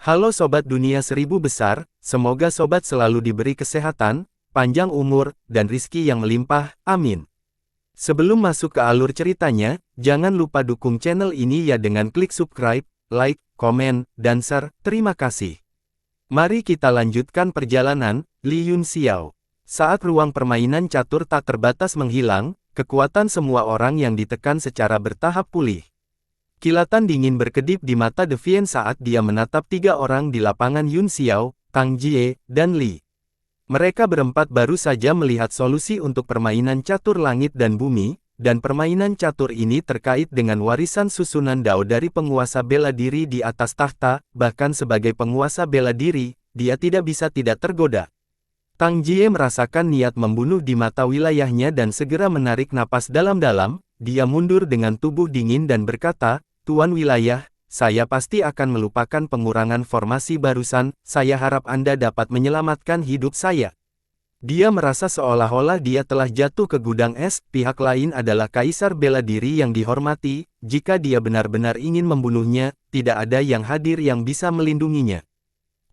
Halo Sobat Dunia Seribu Besar, semoga Sobat selalu diberi kesehatan, panjang umur, dan rizki yang melimpah, amin. Sebelum masuk ke alur ceritanya, jangan lupa dukung channel ini ya dengan klik subscribe, like, komen, dan share, terima kasih. Mari kita lanjutkan perjalanan, Li Yunxiao. Saat ruang permainan catur tak terbatas menghilang, kekuatan semua orang yang ditekan secara bertahap pulih. Kilatan dingin berkedip di mata Devian saat dia menatap tiga orang di lapangan Yunxiao, Tang Jie, dan Li. Mereka berempat baru saja melihat solusi untuk permainan catur langit dan bumi, dan permainan catur ini terkait dengan warisan susunan Dao dari penguasa bela diri di atas tahta, bahkan sebagai penguasa bela diri, dia tidak bisa tidak tergoda. Tang Jie merasakan niat membunuh di mata wilayahnya dan segera menarik napas dalam-dalam, dia mundur dengan tubuh dingin dan berkata, Tuan wilayah, saya pasti akan melupakan pengurangan formasi barusan, saya harap Anda dapat menyelamatkan hidup saya. Dia merasa seolah-olah dia telah jatuh ke gudang es, pihak lain adalah kaisar bela diri yang dihormati, jika dia benar-benar ingin membunuhnya, tidak ada yang hadir yang bisa melindunginya.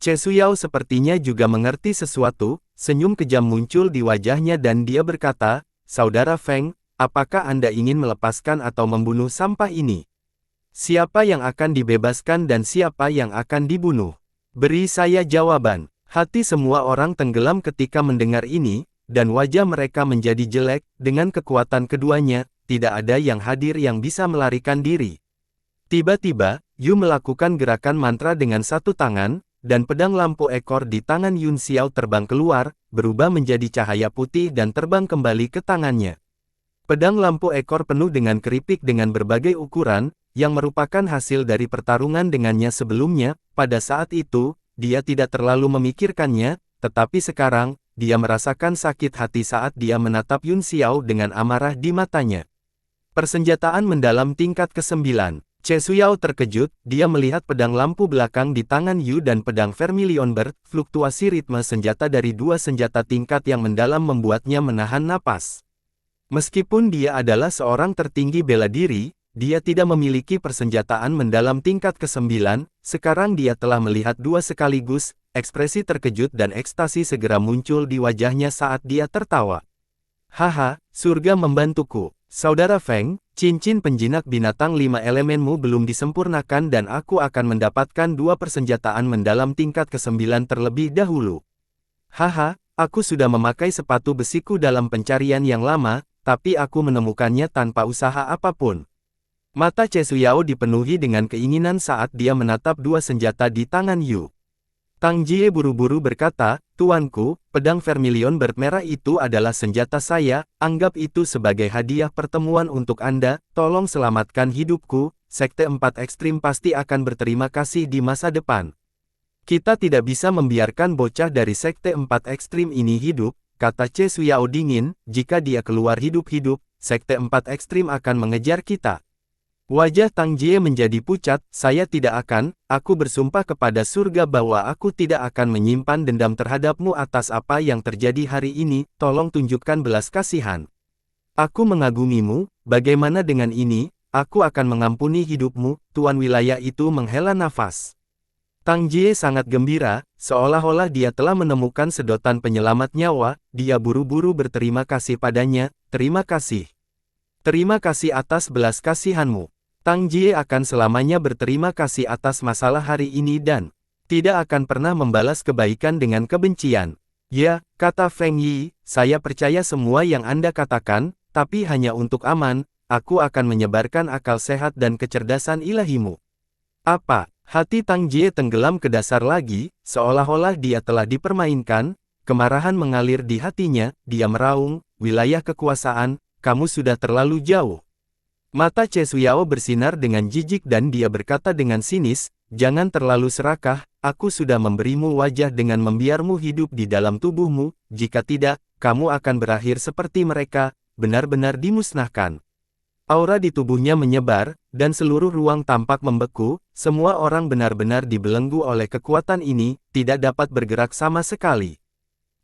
Che Suyao sepertinya juga mengerti sesuatu, senyum kejam muncul di wajahnya dan dia berkata, Saudara Feng, apakah Anda ingin melepaskan atau membunuh sampah ini? Siapa yang akan dibebaskan dan siapa yang akan dibunuh? Beri saya jawaban. Hati semua orang tenggelam ketika mendengar ini, dan wajah mereka menjadi jelek, dengan kekuatan keduanya, tidak ada yang hadir yang bisa melarikan diri. Tiba-tiba, Yu melakukan gerakan mantra dengan satu tangan, dan pedang lampu ekor di tangan Yunxiao terbang keluar, berubah menjadi cahaya putih dan terbang kembali ke tangannya. Pedang lampu ekor penuh dengan keripik dengan berbagai ukuran, yang merupakan hasil dari pertarungan dengannya sebelumnya. Pada saat itu, dia tidak terlalu memikirkannya, tetapi sekarang, dia merasakan sakit hati saat dia menatap Yunxiao dengan amarah di matanya. Persenjataan mendalam tingkat ke-9. Che Suyao terkejut, dia melihat pedang lampu belakang di tangan Yu dan pedang Vermilion Bird, fluktuasi ritme senjata dari dua senjata tingkat yang mendalam membuatnya menahan napas. Meskipun dia adalah seorang tertinggi bela diri, dia tidak memiliki persenjataan mendalam tingkat ke-9, sekarang dia telah melihat dua sekaligus, ekspresi terkejut dan ekstasi segera muncul di wajahnya saat dia tertawa. Haha, surga membantuku. Saudara Feng, cincin penjinak binatang 5 elemenmu belum disempurnakan dan aku akan mendapatkan dua persenjataan mendalam tingkat ke-9 terlebih dahulu. Haha, aku sudah memakai sepatu besiku dalam pencarian yang lama, tapi aku menemukannya tanpa usaha apapun. Mata Che Suyao dipenuhi dengan keinginan saat dia menatap dua senjata di tangan Yu. Tang Jie buru-buru berkata, Tuanku, pedang Vermilion Bird merah itu adalah senjata saya, anggap itu sebagai hadiah pertemuan untuk Anda, tolong selamatkan hidupku, Sekte 4 Ekstrim pasti akan berterima kasih di masa depan. Kita tidak bisa membiarkan bocah dari Sekte 4 Ekstrim ini hidup, kata Che Suyao dingin, jika dia keluar hidup-hidup, Sekte 4 Ekstrim akan mengejar kita. Wajah Tang Jie menjadi pucat, saya tidak akan, aku bersumpah kepada surga bahwa aku tidak akan menyimpan dendam terhadapmu atas apa yang terjadi hari ini, tolong tunjukkan belas kasihan. Aku mengagumimu, bagaimana dengan ini, aku akan mengampuni hidupmu, tuan wilayah itu menghela nafas. Tang Jie sangat gembira, seolah-olah dia telah menemukan sedotan penyelamat nyawa, dia buru-buru berterima kasih padanya, terima kasih. Terima kasih atas belas kasihanmu. Tang Jie akan selamanya berterima kasih atas masalah hari ini dan tidak akan pernah membalas kebaikan dengan kebencian. Ya, kata Feng Yi, saya percaya semua yang Anda katakan, tapi hanya untuk aman, aku akan menyebarkan akal sehat dan kecerdasan ilahimu. Apa? Hati Tang Jie tenggelam ke dasar lagi, seolah-olah dia telah dipermainkan, kemarahan mengalir di hatinya, dia meraung, wilayah kekuasaan, kamu sudah terlalu jauh. Mata Che Suyao bersinar dengan jijik dan dia berkata dengan sinis, jangan terlalu serakah, aku sudah memberimu wajah dengan membiarmu hidup di dalam tubuhmu, jika tidak, kamu akan berakhir seperti mereka, benar-benar dimusnahkan. Aura di tubuhnya menyebar, dan seluruh ruang tampak membeku, semua orang benar-benar dibelenggu oleh kekuatan ini, tidak dapat bergerak sama sekali.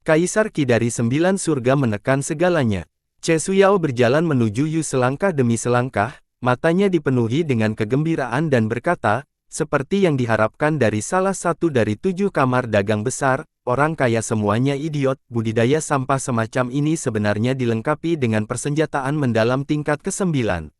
Kaisar Qi dari 9 surga menekan segalanya. Che Suyao berjalan menuju Yu selangkah demi selangkah, matanya dipenuhi dengan kegembiraan dan berkata, seperti yang diharapkan dari salah satu dari 7 kamar dagang besar, orang kaya semuanya idiot. Budidaya sampah semacam ini sebenarnya dilengkapi dengan persenjataan mendalam tingkat ke-9.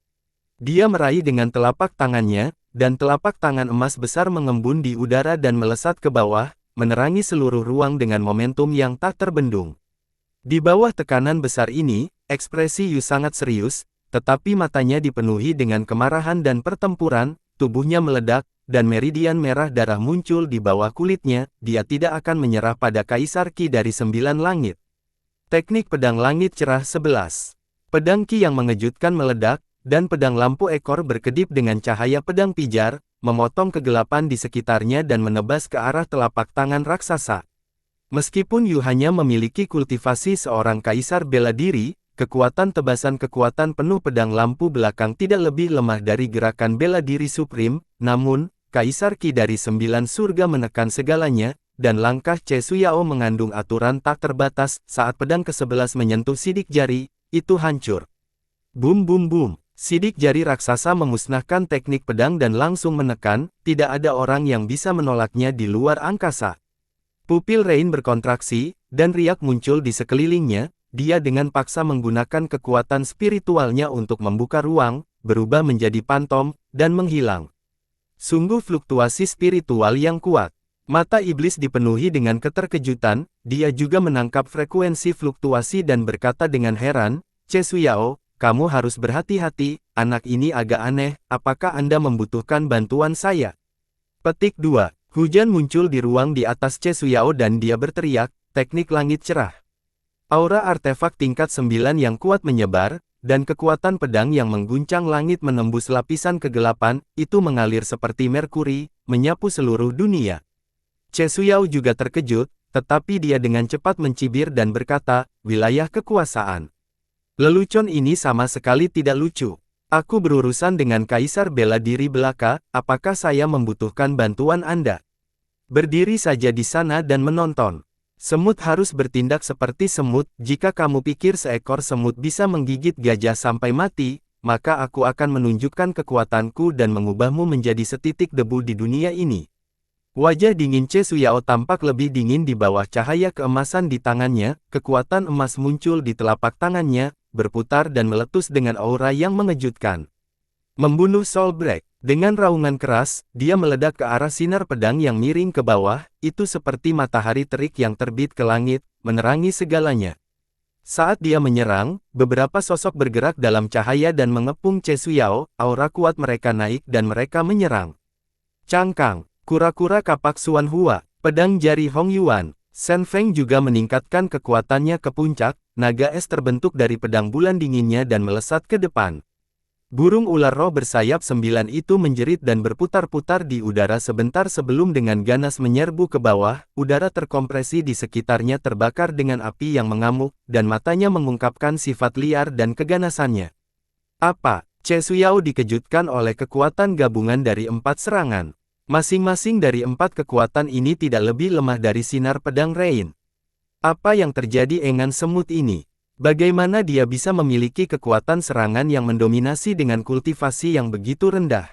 Dia meraih dengan telapak tangannya, dan telapak tangan emas besar mengembun di udara dan melesat ke bawah, menerangi seluruh ruang dengan momentum yang tak terbendung. Di bawah tekanan besar ini, ekspresi Yu sangat serius, tetapi matanya dipenuhi dengan kemarahan dan pertempuran, tubuhnya meledak, dan meridian merah darah muncul di bawah kulitnya. Dia tidak akan menyerah pada Kaisar Qi dari 9 langit. Teknik pedang langit cerah 11. Pedang Qi yang mengejutkan meledak, dan pedang lampu ekor berkedip dengan cahaya pedang pijar, memotong kegelapan di sekitarnya dan menebas ke arah telapak tangan raksasa. Meskipun Yu hanya memiliki kultivasi seorang kaisar bela diri, kekuatan kekuatan penuh pedang lampu belakang tidak lebih lemah dari gerakan bela diri Supreme. Namun, Kaisar Qi dari 9 surga menekan segalanya, dan langkah Che Suyao mengandung aturan tak terbatas. Saat pedang ke-11 menyentuh sidik jari, itu hancur. Bum bum bum. Sidik jari raksasa memusnahkan teknik pedang dan langsung menekan. Tidak ada orang yang bisa menolaknya di luar angkasa. Pupil Rain berkontraksi, dan riak muncul di sekelilingnya. Dia dengan paksa menggunakan kekuatan spiritualnya untuk membuka ruang, berubah menjadi pantom, dan menghilang. Sungguh fluktuasi spiritual yang kuat. Mata iblis dipenuhi dengan keterkejutan. Dia juga menangkap frekuensi fluktuasi dan berkata dengan heran, Che Suyao, kamu harus berhati-hati, anak ini agak aneh, apakah Anda membutuhkan bantuan saya? Petik 2. Hujan muncul di ruang di atas Che Suyao dan dia berteriak, teknik langit cerah. Aura artefak tingkat 9 yang kuat menyebar, dan kekuatan pedang yang mengguncang langit menembus lapisan kegelapan, itu mengalir seperti Merkuri, menyapu seluruh dunia. Che Suyao juga terkejut, tetapi dia dengan cepat mencibir dan berkata, wilayah kekuasaan. Lelucon ini sama sekali tidak lucu. Aku berurusan dengan Kaisar bela diri belaka, apakah saya membutuhkan bantuan Anda? Berdiri saja di sana dan menonton. Semut harus bertindak seperti semut. Jika kamu pikir seekor semut bisa menggigit gajah sampai mati, maka aku akan menunjukkan kekuatanku dan mengubahmu menjadi setitik debu di dunia ini. Wajah dingin Che Suyao tampak lebih dingin di bawah cahaya keemasan di tangannya. Kekuatan emas muncul di telapak tangannya, berputar dan meletus dengan aura yang mengejutkan. Membunuh Soul Break. Dengan raungan keras, dia meledak ke arah sinar pedang yang miring ke bawah, itu seperti matahari terik yang terbit ke langit, menerangi segalanya. Saat dia menyerang, beberapa sosok bergerak dalam cahaya dan mengepung Che Suyao, aura kuat mereka naik dan mereka menyerang. Cangkang, kura-kura kapak Xuan Hua, pedang jari Hong Yuan. Shen Feng juga meningkatkan kekuatannya ke puncak, naga es terbentuk dari pedang bulan dinginnya dan melesat ke depan. Burung ular roh bersayap 9 itu menjerit dan berputar-putar di udara sebentar sebelum dengan ganas menyerbu ke bawah. Udara terkompresi di sekitarnya terbakar dengan api yang mengamuk, dan matanya mengungkapkan sifat liar dan keganasannya. Apa? Che Suyao dikejutkan oleh kekuatan gabungan dari 4 serangan. Masing-masing dari 4 kekuatan ini tidak lebih lemah dari sinar pedang Rain. Apa yang terjadi dengan semut ini? Bagaimana dia bisa memiliki kekuatan serangan yang mendominasi dengan kultivasi yang begitu rendah?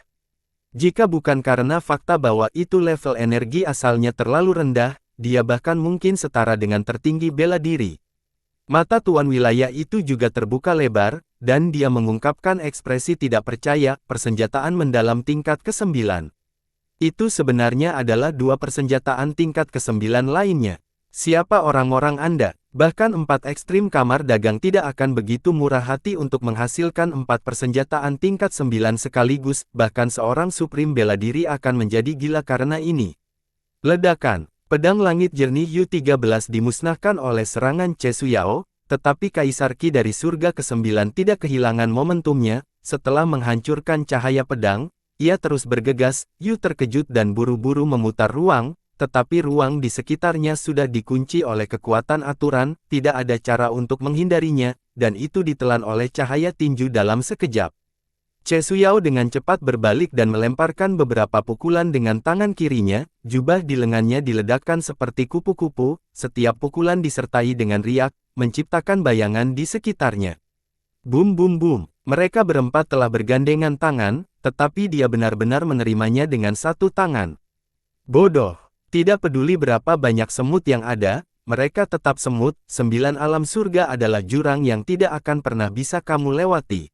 Jika bukan karena fakta bahwa itu level energi asalnya terlalu rendah, dia bahkan mungkin setara dengan tertinggi bela diri. Mata tuan wilayah itu juga terbuka lebar, dan dia mengungkapkan ekspresi tidak percaya. Persenjataan mendalam tingkat ke-9. Itu sebenarnya adalah 2 persenjataan tingkat ke-9 lainnya. Siapa orang-orang Anda? Bahkan 4 ekstrim kamar dagang tidak akan begitu murah hati untuk menghasilkan 4 persenjataan tingkat 9 sekaligus, bahkan seorang Supreme bela diri akan menjadi gila karena ini. Ledakan, pedang langit jernih Yu-13 dimusnahkan oleh serangan Che Suyao, tetapi Kaisar Qi dari surga ke-9 tidak kehilangan momentumnya. Setelah menghancurkan cahaya pedang, ia terus bergegas. Yu terkejut dan buru-buru memutar ruang, tetapi ruang di sekitarnya sudah dikunci oleh kekuatan aturan, tidak ada cara untuk menghindarinya, dan itu ditelan oleh cahaya tinju dalam sekejap. Che Suyao dengan cepat berbalik dan melemparkan beberapa pukulan dengan tangan kirinya, jubah di lengannya diledakkan seperti kupu-kupu, setiap pukulan disertai dengan riak, menciptakan bayangan di sekitarnya. Bum bum bum, mereka berempat telah bergandengan tangan, tetapi dia benar-benar menerimanya dengan satu tangan. Bodoh. Tidak peduli berapa banyak semut yang ada, mereka tetap semut. 9 alam surga adalah jurang yang tidak akan pernah bisa kamu lewati.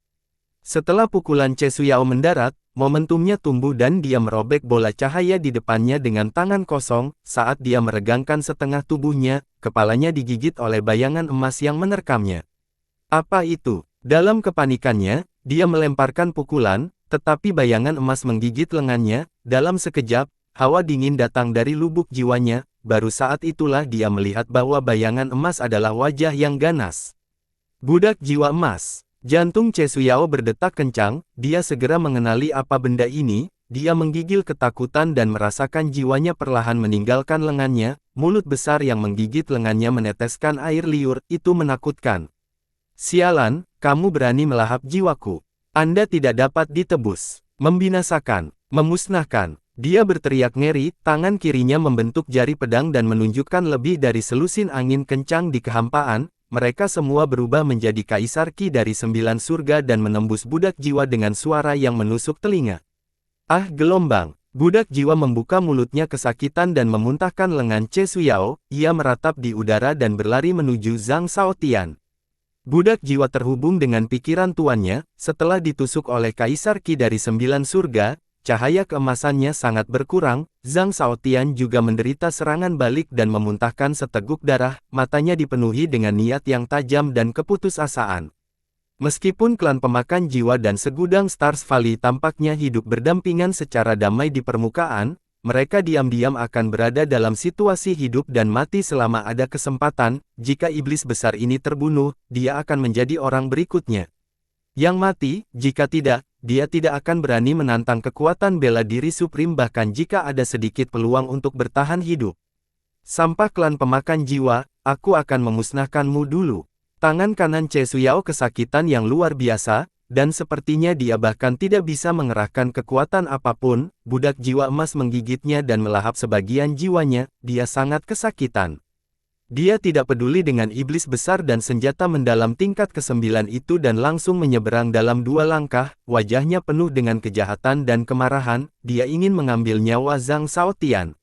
Setelah pukulan Chesuyao mendarat, momentumnya tumbuh dan dia merobek bola cahaya di depannya dengan tangan kosong. Saat dia meregangkan setengah tubuhnya, kepalanya digigit oleh bayangan emas yang menerkamnya. Apa itu? Dalam kepanikannya, dia melemparkan pukulan, tetapi bayangan emas menggigit lengannya. Dalam sekejap, hawa dingin datang dari lubuk jiwanya. Baru saat itulah dia melihat bahwa bayangan emas adalah wajah yang ganas. Budak jiwa emas. Jantung Chesuyao berdetak kencang, dia segera mengenali apa benda ini. Dia menggigil ketakutan dan merasakan jiwanya perlahan meninggalkan lengannya. Mulut besar yang menggigit lengannya meneteskan air liur. Itu menakutkan. Sialan, kamu berani melahap jiwaku. Anda tidak dapat ditebus. Membinasakan, memusnahkan. Dia berteriak ngeri, tangan kirinya membentuk jari pedang dan menunjukkan lebih dari selusin angin kencang di kehampaan. Mereka semua berubah menjadi kaisar Qi dari 9 surga dan menembus budak jiwa dengan suara yang menusuk telinga. Ah, gelombang! Budak jiwa membuka mulutnya kesakitan dan memuntahkan lengan Chesuyao. Ia meratap di udara dan berlari menuju Zhang Shaotian. Budak jiwa terhubung dengan pikiran tuannya. Setelah ditusuk oleh kaisar Qi dari 9 surga, cahaya keemasannya sangat berkurang. Zhang Shaotian juga menderita serangan balik dan memuntahkan seteguk darah. Matanya dipenuhi dengan niat yang tajam dan keputusasaan. Meskipun klan pemakan jiwa dan segudang Stars Valley tampaknya hidup berdampingan secara damai di permukaan, mereka diam-diam akan berada dalam situasi hidup dan mati selama ada kesempatan. Jika iblis besar ini terbunuh, dia akan menjadi orang berikutnya yang mati. Jika tidak, dia tidak akan berani menantang kekuatan bela diri Supreme bahkan jika ada sedikit peluang untuk bertahan hidup. Sampah klan pemakan jiwa, aku akan memusnahkanmu dulu. Tangan kanan Chesuyao kesakitan yang luar biasa, dan sepertinya dia bahkan tidak bisa mengerahkan kekuatan apapun. Budak jiwa emas menggigitnya dan melahap sebagian jiwanya. Dia sangat kesakitan. Dia tidak peduli dengan iblis besar dan senjata mendalam tingkat ke-9 itu dan langsung menyeberang dalam 2 langkah. Wajahnya penuh dengan kejahatan dan kemarahan. Dia ingin mengambil nyawa Zhang Shaotian.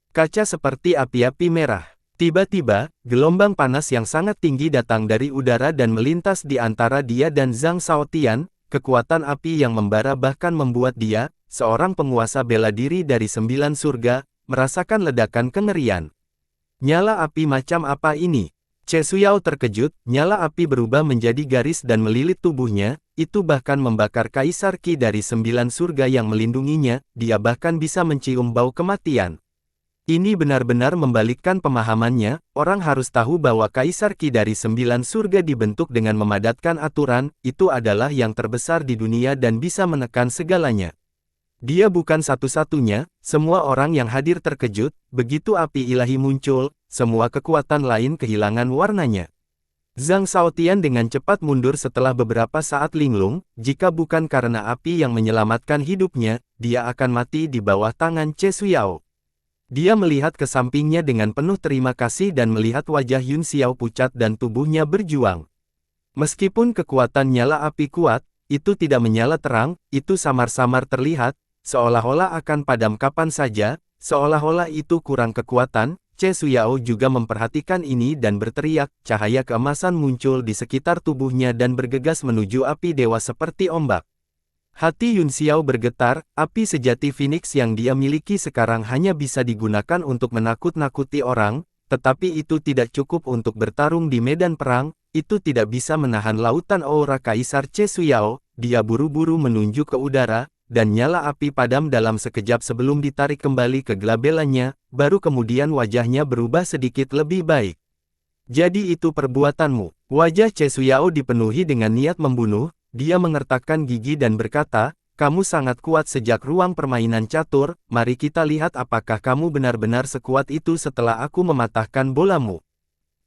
Kaca seperti api-api merah. Tiba-tiba, gelombang panas yang sangat tinggi datang dari udara dan melintas di antara dia dan Zhang Shaotian. Kekuatan api yang membara bahkan membuat dia, seorang penguasa bela diri dari 9 surga, merasakan ledakan kengerian. Nyala api macam apa ini? Chesuyao terkejut. Nyala api berubah menjadi garis dan melilit tubuhnya. Itu bahkan membakar kaisar Qi dari 9 surga yang melindunginya. Dia bahkan bisa mencium bau kematian. Ini benar-benar membalikkan pemahamannya. Orang harus tahu bahwa kaisar Qi dari 9 surga dibentuk dengan memadatkan aturan. Itu adalah yang terbesar di dunia dan bisa menekan segalanya. Dia bukan satu-satunya. Semua orang yang hadir terkejut. Begitu api ilahi muncul, semua kekuatan lain kehilangan warnanya. Zhang Shaotian dengan cepat mundur setelah beberapa saat linglung. Jika bukan karena api yang menyelamatkan hidupnya, dia akan mati di bawah tangan Chesuyao. Dia melihat ke sampingnya dengan penuh terima kasih dan melihat wajah Yun Xiao pucat dan tubuhnya berjuang. Meskipun kekuatan nyala api kuat, itu tidak menyala terang. Itu samar-samar terlihat, seolah-olah akan padam kapan saja. Seolah-olah itu kurang kekuatan. Chesuyao juga memperhatikan ini dan berteriak. Cahaya keemasan muncul di sekitar tubuhnya dan bergegas menuju api dewa seperti ombak. Hati Yun Xiao bergetar. Api sejati Phoenix yang dia miliki sekarang hanya bisa digunakan untuk menakut-nakuti orang, tetapi itu tidak cukup untuk bertarung di medan perang. Itu tidak bisa menahan lautan aura Kaisar Chesuyao. Dia buru-buru menunjuk ke udara, dan nyala api padam dalam sekejap sebelum ditarik kembali ke gelabelannya. Baru kemudian wajahnya berubah sedikit lebih baik. Jadi itu perbuatanmu. Wajah Chesuyao dipenuhi dengan niat membunuh. Dia mengertakkan gigi dan berkata, kamu sangat kuat sejak ruang permainan catur. Mari kita lihat apakah kamu benar-benar sekuat itu setelah aku mematahkan bolamu.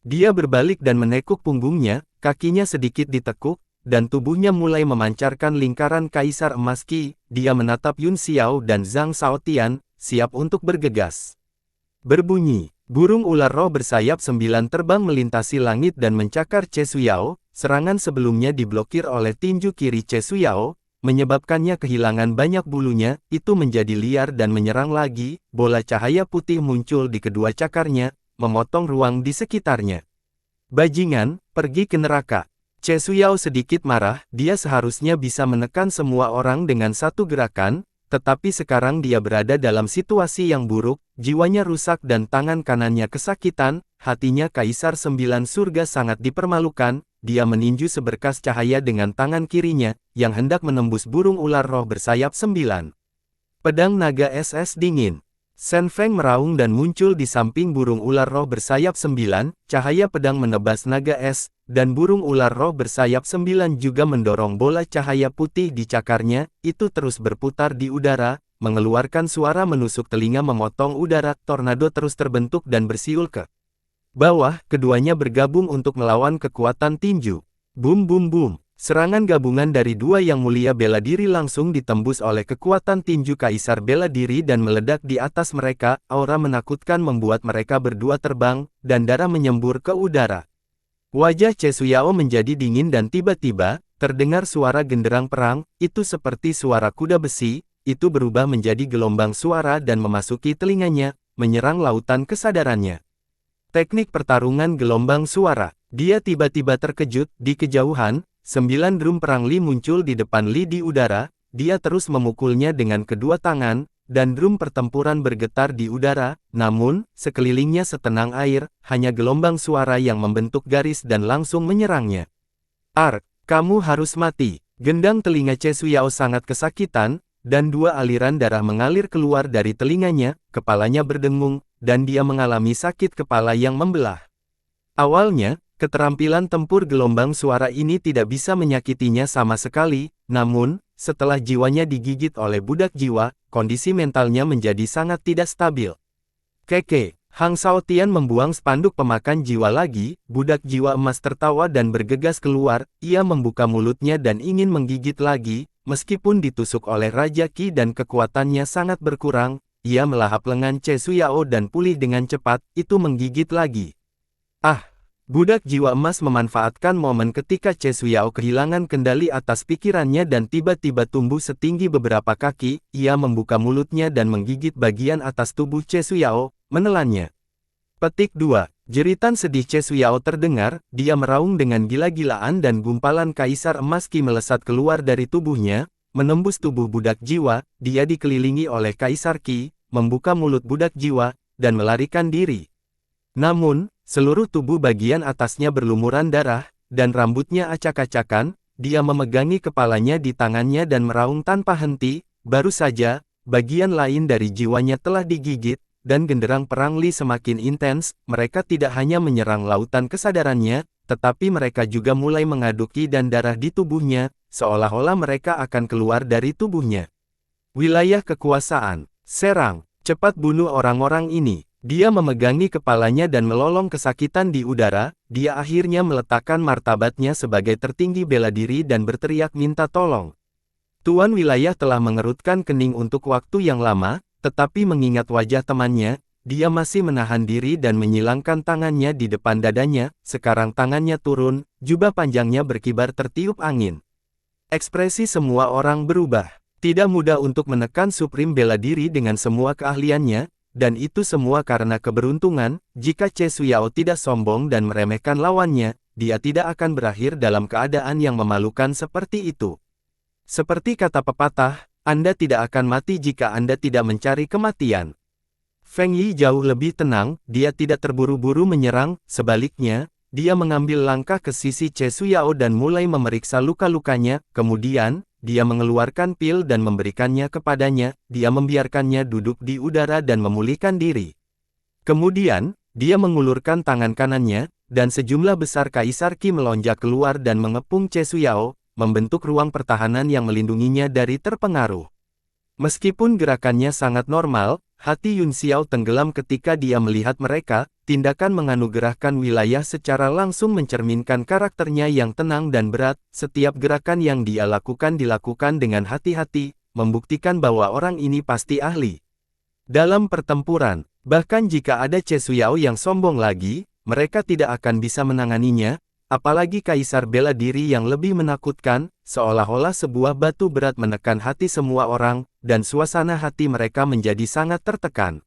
Dia berbalik dan menekuk punggungnya, kakinya sedikit ditekuk, dan tubuhnya mulai memancarkan lingkaran kaisar emas Qi. Dia menatap Yun Xiao dan Zhang Shaotian, siap untuk bergegas. Berbunyi, burung ular roh bersayap 9 terbang melintasi langit dan mencakar Chesuyao. Serangan sebelumnya diblokir oleh tinju kiri Chesuyao. menyebabkannya kehilangan banyak bulunya, itu menjadi liar dan menyerang lagi, bola cahaya putih muncul di kedua cakarnya, memotong ruang di sekitarnya. Bajingan, pergi ke neraka. Chesuyao sedikit marah, dia seharusnya bisa menekan semua orang dengan satu gerakan, tetapi sekarang dia berada dalam situasi yang buruk, jiwanya rusak dan tangan kanannya kesakitan, hatinya Kaisar Sembilan Surga sangat dipermalukan. Dia meninju seberkas cahaya dengan tangan kirinya, yang hendak menembus burung ular roh bersayap 9. Pedang naga SS dingin. Shen Feng meraung dan muncul di samping burung ular roh bersayap 9, cahaya pedang menebas naga es, dan burung ular roh bersayap 9 juga mendorong bola cahaya putih di cakarnya, itu terus berputar di udara, mengeluarkan suara menusuk telinga memotong udara, tornado terus terbentuk dan bersiul ke bawah, keduanya bergabung untuk melawan kekuatan tinju. Boom boom boom. Serangan gabungan dari dua yang mulia bela diri langsung ditembus oleh kekuatan tinju Kaisar bela diri dan meledak di atas mereka, aura menakutkan membuat mereka berdua terbang, dan darah menyembur ke udara. Wajah Chesuyao menjadi dingin dan tiba-tiba, terdengar suara genderang perang, itu seperti suara kuda besi, itu berubah menjadi gelombang suara dan memasuki telinganya, menyerang lautan kesadarannya. Teknik pertarungan gelombang suara. Dia tiba-tiba terkejut, di kejauhan, 9 drum perang Li muncul di depan Li di udara, dia terus memukulnya dengan kedua tangan, dan drum pertempuran bergetar di udara, namun, sekelilingnya setenang air, hanya gelombang suara yang membentuk garis dan langsung menyerangnya. Ark, kamu harus mati. Gendang telinga Chesuyao sangat kesakitan, dan dua aliran darah mengalir keluar dari telinganya, kepalanya berdengung, dan dia mengalami sakit kepala yang membelah. Awalnya, keterampilan tempur gelombang suara ini tidak bisa menyakitinya sama sekali, namun, setelah jiwanya digigit oleh budak jiwa, kondisi mentalnya menjadi sangat tidak stabil. Keke, Hang Shaotian membuang spanduk pemakan jiwa lagi, budak jiwa emas tertawa dan bergegas keluar, ia membuka mulutnya dan ingin menggigit lagi, meskipun ditusuk oleh Raja Qi dan kekuatannya sangat berkurang, ia melahap lengan Chesuyao dan pulih dengan cepat, itu menggigit lagi. Ah! Budak jiwa emas memanfaatkan momen ketika Chesuyao kehilangan kendali atas pikirannya dan tiba-tiba tumbuh setinggi beberapa kaki, ia membuka mulutnya dan menggigit bagian atas tubuh Chesuyao, menelannya. Petik 2. Jeritan sedih Chesuyao terdengar, dia meraung dengan gila-gilaan dan gumpalan Kaisar Emas Qi melesat keluar dari tubuhnya, menembus tubuh budak jiwa, dia dikelilingi oleh Kaisar Qi, membuka mulut budak jiwa, dan melarikan diri. Namun, seluruh tubuh bagian atasnya berlumuran darah, dan rambutnya acak-acakan, dia memegangi kepalanya di tangannya dan meraung tanpa henti, baru saja, bagian lain dari jiwanya telah digigit, dan genderang perang Li semakin intens, mereka tidak hanya menyerang lautan kesadarannya, tetapi mereka juga mulai mengaduk Qi dan darah di tubuhnya, seolah-olah mereka akan keluar dari tubuhnya. Wilayah kekuasaan. Serang. Cepat bunuh orang-orang ini. Dia memegangi kepalanya dan melolong kesakitan di udara, dia akhirnya meletakkan martabatnya sebagai tertinggi bela diri dan berteriak minta tolong. Tuan wilayah telah mengerutkan kening untuk waktu yang lama, tetapi mengingat wajah temannya, dia masih menahan diri dan menyilangkan tangannya di depan dadanya, sekarang tangannya turun, jubah panjangnya berkibar tertiup angin. Ekspresi semua orang berubah. Tidak mudah untuk menekan Supreme bela diri dengan semua keahliannya, dan itu semua karena keberuntungan, jika Chesuyao tidak sombong dan meremehkan lawannya, dia tidak akan berakhir dalam keadaan yang memalukan seperti itu. Seperti kata pepatah, Anda tidak akan mati jika Anda tidak mencari kematian. Feng Yi jauh lebih tenang, dia tidak terburu-buru menyerang, sebaliknya, dia mengambil langkah ke sisi Chesuyao dan mulai memeriksa luka-lukanya, kemudian, dia mengeluarkan pil dan memberikannya kepadanya, dia membiarkannya duduk di udara dan memulihkan diri. Kemudian, dia mengulurkan tangan kanannya, dan sejumlah besar Kaisar Qi melonjak keluar dan mengepung Chesuyao, membentuk ruang pertahanan yang melindunginya dari terpengaruh. Meskipun gerakannya sangat normal, hati Yun Xiao tenggelam ketika dia melihat mereka, tindakan menganugerahkan wilayah secara langsung mencerminkan karakternya yang tenang dan berat, setiap gerakan yang dia lakukan dilakukan dengan hati-hati, membuktikan bahwa orang ini pasti ahli dalam pertempuran. Bahkan jika ada Chesuyao yang sombong lagi, mereka tidak akan bisa menanganinya, apalagi kaisar bela diri yang lebih menakutkan, seolah-olah sebuah batu berat menekan hati semua orang, dan suasana hati mereka menjadi sangat tertekan.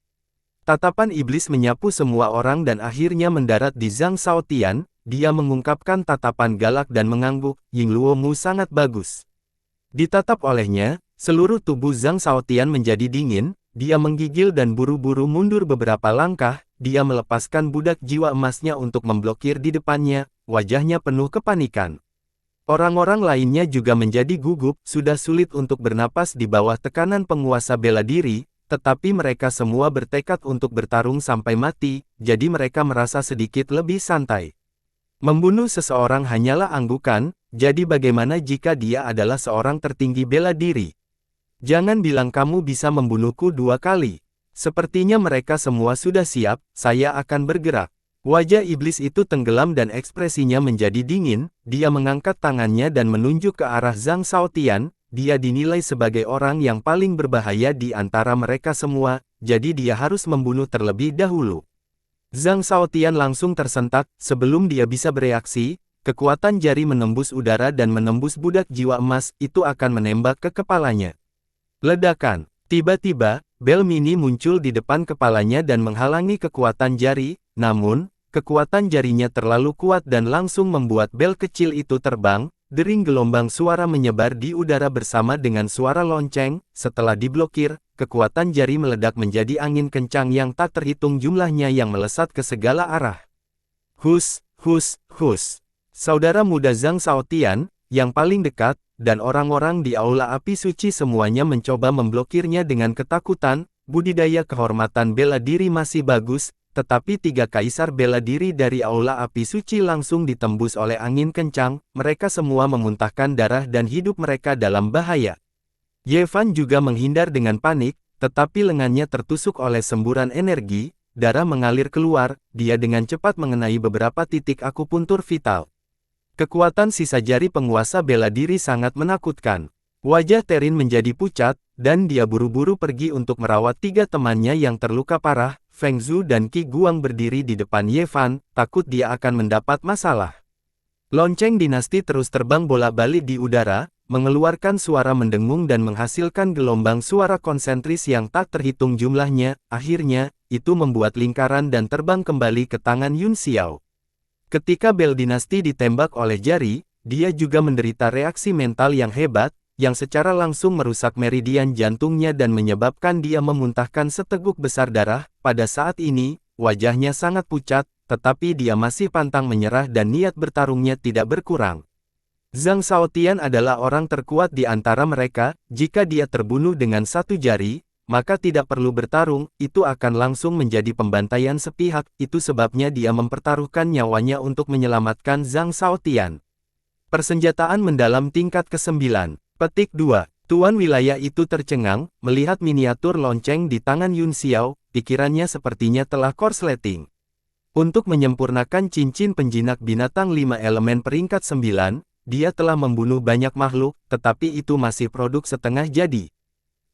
Tatapan iblis menyapu semua orang dan akhirnya mendarat di Zhang Shaotian. Dia mengungkapkan tatapan galak dan mengangguk, Yingluomu sangat bagus. Ditatap olehnya, seluruh tubuh Zhang Shaotian menjadi dingin, dia menggigil dan buru-buru mundur beberapa langkah, dia melepaskan budak jiwa emasnya untuk memblokir di depannya, wajahnya penuh kepanikan. Orang-orang lainnya juga menjadi gugup, sudah sulit untuk bernapas di bawah tekanan penguasa bela diri, tetapi mereka semua bertekad untuk bertarung sampai mati, jadi mereka merasa sedikit lebih santai. Membunuh seseorang hanyalah anggukan, jadi bagaimana jika dia adalah seorang tertinggi bela diri? Jangan bilang kamu bisa membunuhku 2 kali. Sepertinya mereka semua sudah siap, saya akan bergerak. Wajah iblis itu tenggelam dan ekspresinya menjadi dingin, dia mengangkat tangannya dan menunjuk ke arah Zhang Shaotian, dia dinilai sebagai orang yang paling berbahaya di antara mereka semua, jadi dia harus membunuh terlebih dahulu. Zhang Shaotian langsung tersentak, sebelum dia bisa bereaksi, kekuatan jari menembus udara dan menembus budak jiwa emas, itu akan menembak ke kepalanya. Ledakan. Tiba-tiba, bel mini muncul di depan kepalanya dan menghalangi kekuatan jari, namun, kekuatan jarinya terlalu kuat dan langsung membuat bel kecil itu terbang, dering gelombang suara menyebar di udara bersama dengan suara lonceng, setelah diblokir, kekuatan jari meledak menjadi angin kencang yang tak terhitung jumlahnya yang melesat ke segala arah. Hus, hus, hus. Saudara muda Zhang Shaotian, yang paling dekat, dan orang-orang di aula api suci semuanya mencoba memblokirnya dengan ketakutan, budidaya kehormatan bela diri masih bagus, tetapi 3 kaisar bela diri dari aula api suci langsung ditembus oleh angin kencang, mereka semua memuntahkan darah dan hidup mereka dalam bahaya. Ye Fan juga menghindar dengan panik, tetapi lengannya tertusuk oleh semburan energi, darah mengalir keluar, dia dengan cepat mengenai beberapa titik akupuntur vital. Kekuatan sisa jari penguasa bela diri sangat menakutkan. Wajah Terin menjadi pucat, dan dia buru-buru pergi untuk merawat 3 temannya yang terluka parah. Feng Zhu dan Qi Guang berdiri di depan Ye Fan, takut dia akan mendapat masalah. Lonceng dinasti terus terbang bolak-balik di udara, mengeluarkan suara mendengung dan menghasilkan gelombang suara konsentris yang tak terhitung jumlahnya. Akhirnya, itu membuat lingkaran dan terbang kembali ke tangan Yun Xiao. Ketika bel dinasti ditembak oleh jari, dia juga menderita reaksi mental yang hebat, yang secara langsung merusak meridian jantungnya dan menyebabkan dia memuntahkan seteguk besar darah. Pada saat ini, wajahnya sangat pucat, tetapi dia masih pantang menyerah dan niat bertarungnya tidak berkurang. Zhang Shaotian adalah orang terkuat di antara mereka, jika dia terbunuh dengan 1 jari, maka tidak perlu bertarung, itu akan langsung menjadi pembantaian sepihak, itu sebabnya dia mempertaruhkan nyawanya untuk menyelamatkan Zhang Shaotian. Persenjataan mendalam tingkat ke-9. Petik 2. Tuan wilayah itu tercengang, melihat miniatur lonceng di tangan Yun Xiao, pikirannya sepertinya telah korsleting. Untuk menyempurnakan cincin penjinak binatang 5 elemen peringkat 9, dia telah membunuh banyak makhluk, tetapi itu masih produk setengah jadi.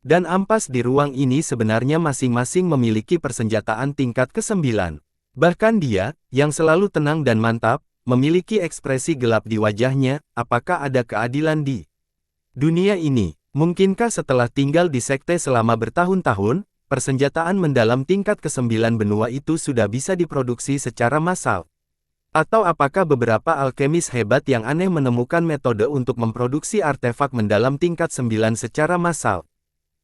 Dan ampas di ruang ini sebenarnya masing-masing memiliki persenjataan tingkat ke-9. Bahkan dia, yang selalu tenang dan mantap, memiliki ekspresi gelap di wajahnya. Apakah ada keadilan di dunia ini? Mungkinkah setelah tinggal di sekte selama bertahun-tahun, persenjataan mendalam tingkat ke-9 benua itu sudah bisa diproduksi secara massal? Atau apakah beberapa alkemis hebat yang aneh menemukan metode untuk memproduksi artefak mendalam tingkat 9 secara massal?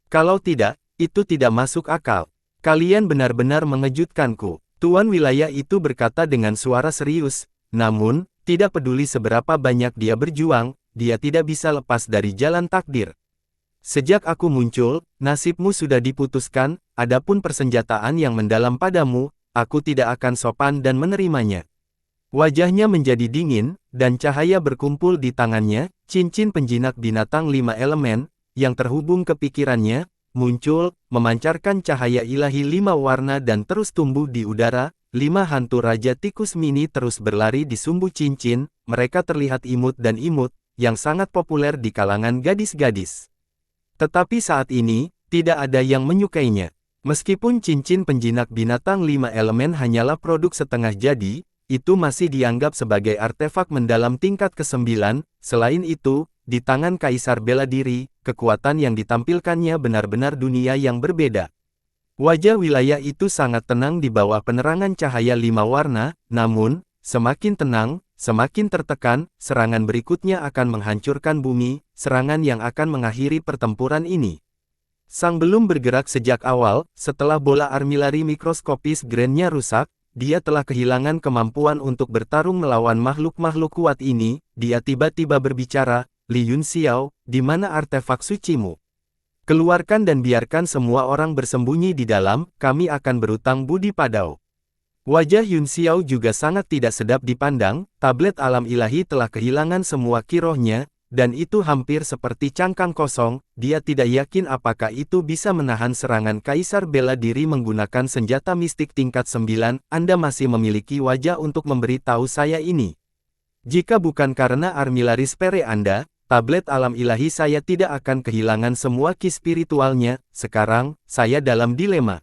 Kalau tidak, itu tidak masuk akal. Kalian benar-benar mengejutkanku. Tuan wilayah itu berkata dengan suara serius, namun, tidak peduli seberapa banyak dia berjuang, dia tidak bisa lepas dari jalan takdir. Sejak aku muncul, nasibmu sudah diputuskan, adapun persenjataan yang mendalam padamu, aku tidak akan sopan dan menerimanya. Wajahnya menjadi dingin, dan cahaya berkumpul di tangannya, cincin penjinak binatang 5 elemen, yang terhubung ke pikirannya, muncul, memancarkan cahaya ilahi 5 warna dan terus tumbuh di udara. 5 hantu Raja Tikus Mini terus berlari di sumbu cincin, mereka terlihat imut dan imut, yang sangat populer di kalangan gadis-gadis. Tetapi saat ini, tidak ada yang menyukainya. Meskipun cincin penjinak binatang 5 elemen hanyalah produk setengah jadi, itu masih dianggap sebagai artefak mendalam tingkat ke-9. Selain itu, di tangan Kaisar Bela Diri, kekuatan yang ditampilkannya benar-benar dunia yang berbeda. Wajah wilayah itu sangat tenang di bawah penerangan cahaya 5 warna, namun, semakin tenang, semakin tertekan, serangan berikutnya akan menghancurkan bumi, serangan yang akan mengakhiri pertempuran ini. Sang belum bergerak sejak awal, setelah bola armilari mikroskopis Grand-nya rusak, dia telah kehilangan kemampuan untuk bertarung melawan makhluk-makhluk kuat ini. Dia tiba-tiba berbicara, Li Yunxiao, di mana artefak sucimu? Keluarkan dan biarkan semua orang bersembunyi di dalam, kami akan berutang budi padau. Wajah Yunxiao juga sangat tidak sedap dipandang, tablet alam ilahi telah kehilangan semua kirohnya, dan itu hampir seperti cangkang kosong. Dia tidak yakin apakah itu bisa menahan serangan Kaisar Bela Diri menggunakan senjata mistik tingkat 9. Anda masih memiliki wajah untuk memberitahu saya ini. Jika bukan karena armilaris pere Anda, tablet alam ilahi saya tidak akan kehilangan semua ki spiritualnya. Sekarang, saya dalam dilema.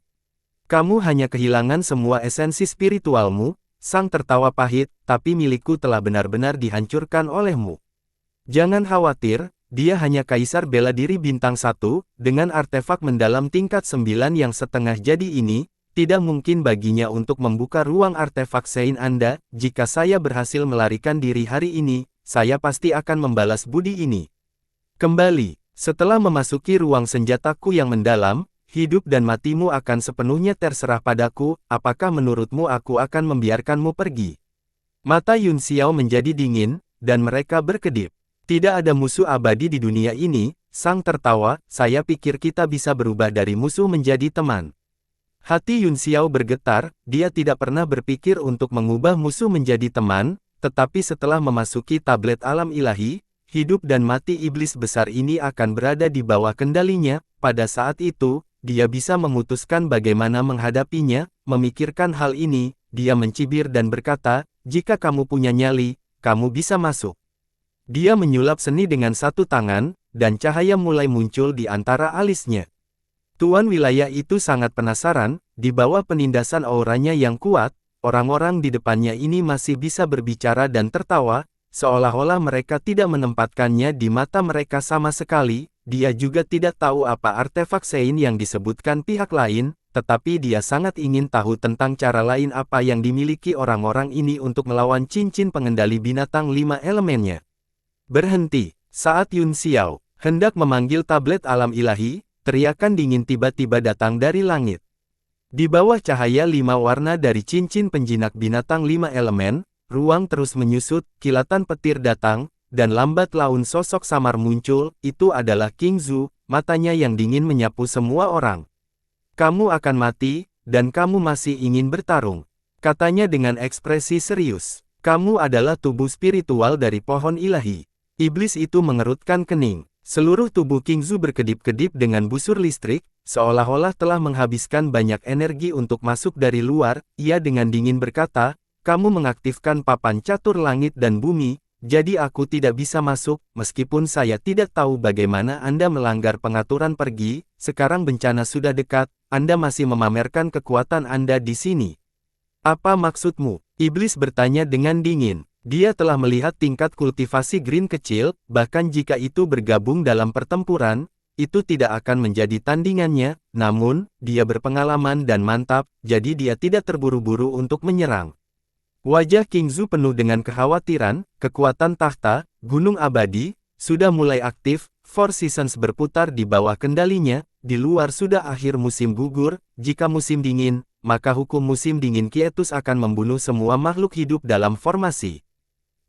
Kamu hanya kehilangan semua esensi spiritualmu. Sang tertawa pahit, tapi milikku telah benar-benar dihancurkan olehmu. Jangan khawatir, dia hanya Kaisar Bela Diri bintang 1, dengan artefak mendalam tingkat 9 yang setengah jadi ini, tidak mungkin baginya untuk membuka ruang artefak Sein Anda. Jika saya berhasil melarikan diri hari ini, saya pasti akan membalas budi ini. Kembali, setelah memasuki ruang senjataku yang mendalam, hidup dan matimu akan sepenuhnya terserah padaku. Apakah menurutmu aku akan membiarkanmu pergi? Mata Yunxiao menjadi dingin, dan mereka berkedip. Tidak ada musuh abadi di dunia ini, sang tertawa, saya pikir kita bisa berubah dari musuh menjadi teman. Hati Yunxiao bergetar, dia tidak pernah berpikir untuk mengubah musuh menjadi teman, tetapi setelah memasuki tablet alam ilahi, hidup dan mati iblis besar ini akan berada di bawah kendalinya. Pada saat itu, dia bisa memutuskan bagaimana menghadapinya. Memikirkan hal ini, dia mencibir dan berkata, jika kamu punya nyali, kamu bisa masuk. Dia menyulap seni dengan satu tangan, dan cahaya mulai muncul di antara alisnya. Tuan wilayah itu sangat penasaran, di bawah penindasan auranya yang kuat, orang-orang di depannya ini masih bisa berbicara dan tertawa, seolah-olah mereka tidak menempatkannya di mata mereka sama sekali. Dia juga tidak tahu apa artefak Sein yang disebutkan pihak lain, tetapi dia sangat ingin tahu tentang cara lain apa yang dimiliki orang-orang ini untuk melawan cincin pengendali binatang 5 elemennya. Berhenti. Saat Yunxiao hendak memanggil tablet alam ilahi, teriakan dingin tiba-tiba datang dari langit. Di bawah cahaya 5 warna dari cincin penjinak binatang 5 elemen, ruang terus menyusut, kilatan petir datang, dan lambat laun sosok samar muncul. Itu adalah King Zhu, matanya yang dingin menyapu semua orang. Kamu akan mati, dan kamu masih ingin bertarung, katanya dengan ekspresi serius. Kamu adalah tubuh spiritual dari pohon ilahi. Iblis itu mengerutkan kening. Seluruh tubuh King Zhu berkedip-kedip dengan busur listrik, seolah-olah telah menghabiskan banyak energi untuk masuk dari luar. Ia dengan dingin berkata, kamu mengaktifkan papan catur langit dan bumi, jadi aku tidak bisa masuk. Meskipun saya tidak tahu bagaimana Anda melanggar pengaturan pergi, sekarang bencana sudah dekat, Anda masih memamerkan kekuatan Anda di sini. Apa maksudmu? Iblis bertanya dengan dingin. Dia telah melihat tingkat kultivasi Green kecil, bahkan jika itu bergabung dalam pertempuran, itu tidak akan menjadi tandingannya. Namun, dia berpengalaman dan mantap, jadi dia tidak terburu-buru untuk menyerang. Wajah King Zhu penuh dengan kekhawatiran. Kekuatan tahta, gunung abadi, sudah mulai aktif. Four Seasons berputar di bawah kendalinya. Di luar sudah akhir musim gugur. Jika musim dingin, maka hukum musim dingin Quietus akan membunuh semua makhluk hidup dalam formasi.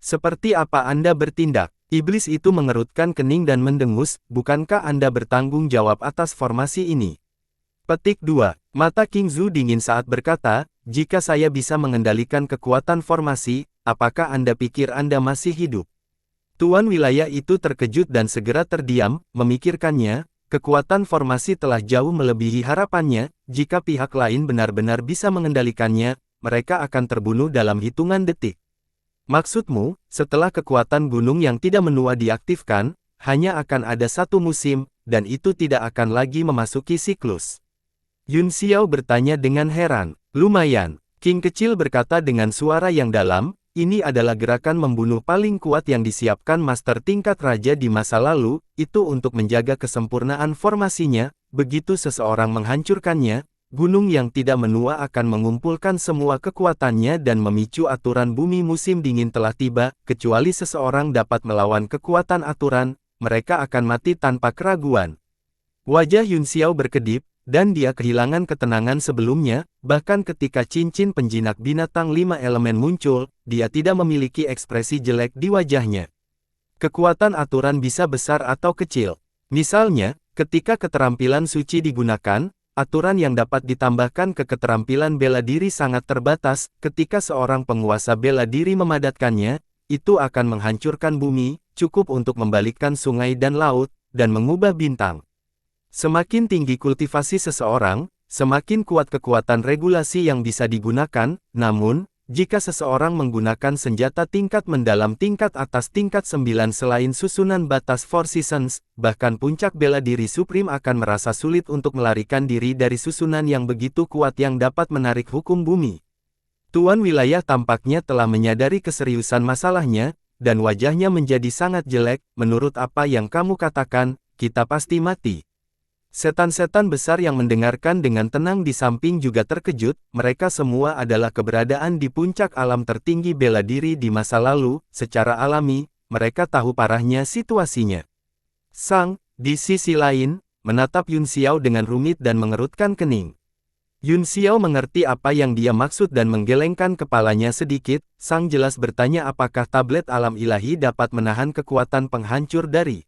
Seperti apa Anda bertindak? Iblis itu mengerutkan kening dan mendengus, bukankah Anda bertanggung jawab atas formasi ini? Petik 2. Mata King Zhu dingin saat berkata, jika saya bisa mengendalikan kekuatan formasi, apakah Anda pikir Anda masih hidup? Tuan wilayah itu terkejut dan segera terdiam, memikirkannya, kekuatan formasi telah jauh melebihi harapannya. Jika pihak lain benar-benar bisa mengendalikannya, mereka akan terbunuh dalam hitungan detik. Maksudmu, setelah kekuatan gunung yang tidak menua diaktifkan, hanya akan ada satu musim, dan itu tidak akan lagi memasuki siklus. Yunxiao bertanya dengan heran. Lumayan. King kecil berkata dengan suara yang dalam, ini adalah gerakan membunuh paling kuat yang disiapkan master tingkat raja di masa lalu, itu untuk menjaga kesempurnaan formasinya, begitu seseorang menghancurkannya, gunung yang tidak menua akan mengumpulkan semua kekuatannya dan memicu aturan bumi musim dingin telah tiba, kecuali seseorang dapat melawan kekuatan aturan, mereka akan mati tanpa keraguan. Wajah Yun Xiao berkedip, dan dia kehilangan ketenangan sebelumnya, bahkan ketika cincin penjinak binatang 5 elemen muncul, dia tidak memiliki ekspresi jelek di wajahnya. Kekuatan aturan bisa besar atau kecil. Misalnya, ketika keterampilan suci digunakan, aturan yang dapat ditambahkan ke keterampilan bela diri sangat terbatas, ketika seorang penguasa bela diri memadatkannya, itu akan menghancurkan bumi, cukup untuk membalikkan sungai dan laut, dan mengubah bintang. Semakin tinggi kultivasi seseorang, semakin kuat kekuatan regulasi yang bisa digunakan, namun, jika seseorang menggunakan senjata tingkat mendalam tingkat atas tingkat 9 selain susunan batas Four Seasons, bahkan puncak bela diri Supreme akan merasa sulit untuk melarikan diri dari susunan yang begitu kuat yang dapat menarik hukum bumi. Tuan wilayah tampaknya telah menyadari keseriusan masalahnya, dan wajahnya menjadi sangat jelek, menurut apa yang kamu katakan, kita pasti mati. Setan-setan besar yang mendengarkan dengan tenang di samping juga terkejut, mereka semua adalah keberadaan di puncak alam tertinggi bela diri di masa lalu, secara alami, mereka tahu parahnya situasinya. Sang, di sisi lain, menatap Yun Xiao dengan rumit dan mengerutkan kening. Yun Xiao mengerti apa yang dia maksud dan menggelengkan kepalanya sedikit, Sang jelas bertanya apakah tablet alam ilahi dapat menahan kekuatan penghancur dari